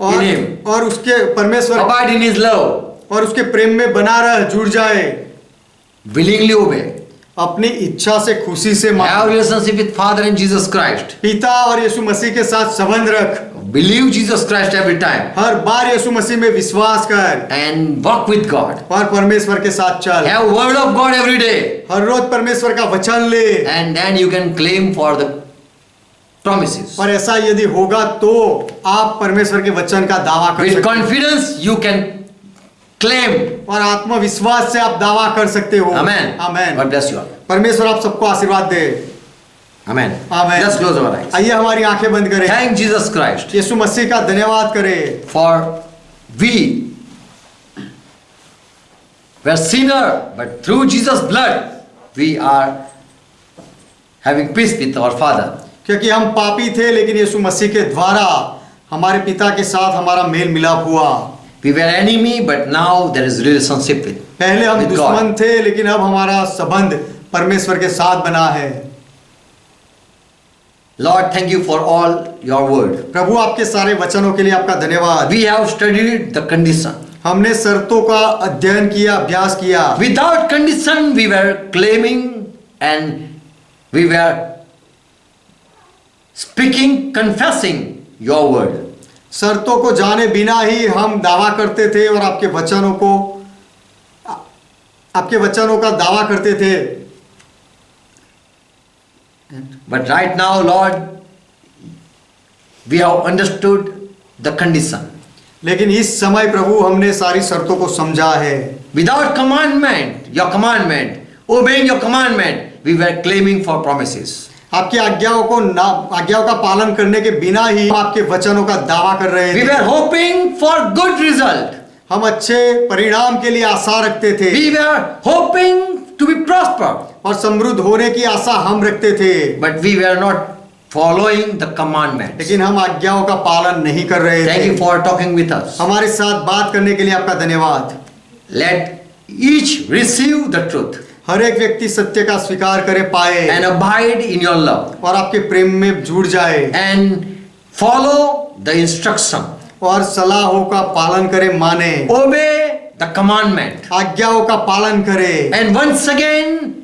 in Him, और उसके परमेश्वर abide in His love, और उसके प्रेम में बना रह, जुड़ जाए, willingly obey, अपनी इच्छा से खुशी से मान, have relationship with Father and Jesus Christ, पिता और यीशु मसीह के साथ संबंध रख, believe Jesus Christ every time, हर बार यीशु मसीह में विश्वास कर, and walk with God, और परमेश्वर के साथ चल, have word of God every day, हर रोज परमेश्वर का वचन ले, and then you can claim for the promises. और ऐसा यदि होगा तो आप परमेश्वर के वचन का दावा कर With सकते हैं, confidence you can claim. और आत्मविश्वास से आप दावा कर सकते हो। Amen. Amen. God bless you all. परमेश्वर आप सबको आशीर्वाद दे। Amen. Amen. Let's close our eyes. आइए हमारी आंखें बंद करें। Thank Jesus Christ यीशु मसीह का धन्यवाद करें। for we were sinner, but through Jesus' blood we are having peace with our Father. क्योंकि हम पापी थे, लेकिन यीशु मसीह के द्वारा हमारे पिता के साथ हमारा मेल मिलाप हुआ। We were enemy, but now there is relationship पहले हम with God. दुश्मन थे, लेकिन अब हमारा संबंध परमेश्वर के साथ बना है। Lord, thank you for all your word. प्रभु आपके सारे वचनों के लिए आपका धन्यवाद। We have studied the condition. हमने शर्तों का अध्ययन किया, अभ्यास किया। Without condition, we were claiming and we were speaking, confessing your word. शर्तों को जाने बिना ही हम दावा करते थे और आपके वचनों का दावा करते थे। But right now, Lord, we have understood the condition. लेकिन इस समय प्रभु हमने सारी शर्तों को समझा है। Without commandment, obeying your commandment, we were claiming for promises. आपकी आज्ञाओं का पालन करने के बिना ही हम आपके वचनों का दावा कर रहे We थे। were hoping for good result. हम अच्छे परिणाम के लिए आशा रखते थे We were hoping to be prosper. और समृद्ध होने की आशा हम रखते थे, But we were not following the commandments. लेकिन हम आज्ञाओं का पालन नहीं कर रहे Thank you थे। for talking with us. हमारे साथ बात करने के लिए आपका धन्यवाद। Let each receive the truth हर एक व्यक्ति सत्य का स्वीकार करे, पाए and abide in your love और आपके प्रेम में जुड़ जाए and follow the instruction. और सलाहों का पालन करे, माने, Obey the commandment. आज्ञाओं का पालन करे। And once again,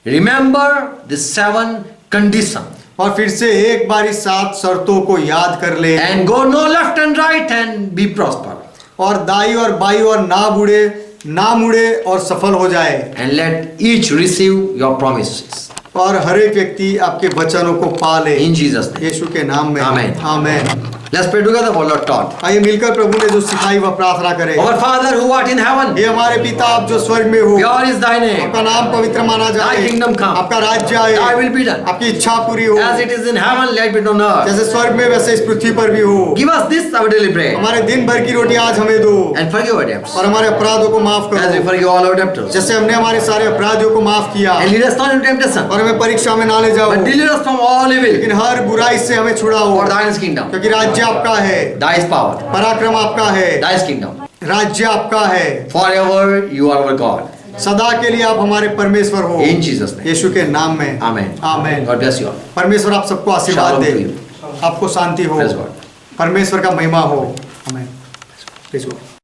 remember the 7 conditions. और फिर से एक बार इस 7 शर्तों को याद कर ले And go no left and right and be prosper. और दाई और बाई और ना मुड़े और सफल हो जाए। And let each receive your promises. और हर एक व्यक्ति आपके वचनों को पाले, In Jesus' name. यीशु के नाम में। Amen. Amen. Let's pray together for Lord taught. आइए मिलकर प्रभु ने जो सिखाई वह प्रार्थना करें। Our Father who art in heaven, ये हमारे पिता आप जो स्वर्ग में हो, pure is thy name. आपका नाम पवित्र माना जाए, Thy kingdom come. आपका राज्य आए, Thy will be done. आपकी इच्छा पूरी हो, As it is in heaven, let it be on earth. जैसे स्वर्ग में वैसे इस पृथ्वी पर भी हो। Give us this our daily bread. हमारे दिन भर की रोटी आज हमें दो And forgive our debts. और हमारे अपराधों को माफ As we करो, forgive all our debtors. जैसे हमने हमारे सारे अपराधियों को माफ किया। And lead us not into temptation, और हमें परीक्षा में ना ले जाओ, but deliver us from all evil. लेकिन हर बुराई से हमें छुड़ाओ, For thine is kingdom, क्योंकि राज्य आपका है, thy is power, पराक्रम आपका है, thy is kingdom. राज्य आपका है। Forever you are our God. सदा के लिए आप हमारे परमेश्वर हो, In Jesus' name. यीशु के नाम में। Amen. Amen. God bless you all. परमेश्वर आप सबको आशीर्वाद Shalom दे, to you. आपको शांति हो, Praise God. परमेश्वर का महिमा हो। आमेन। Praise God.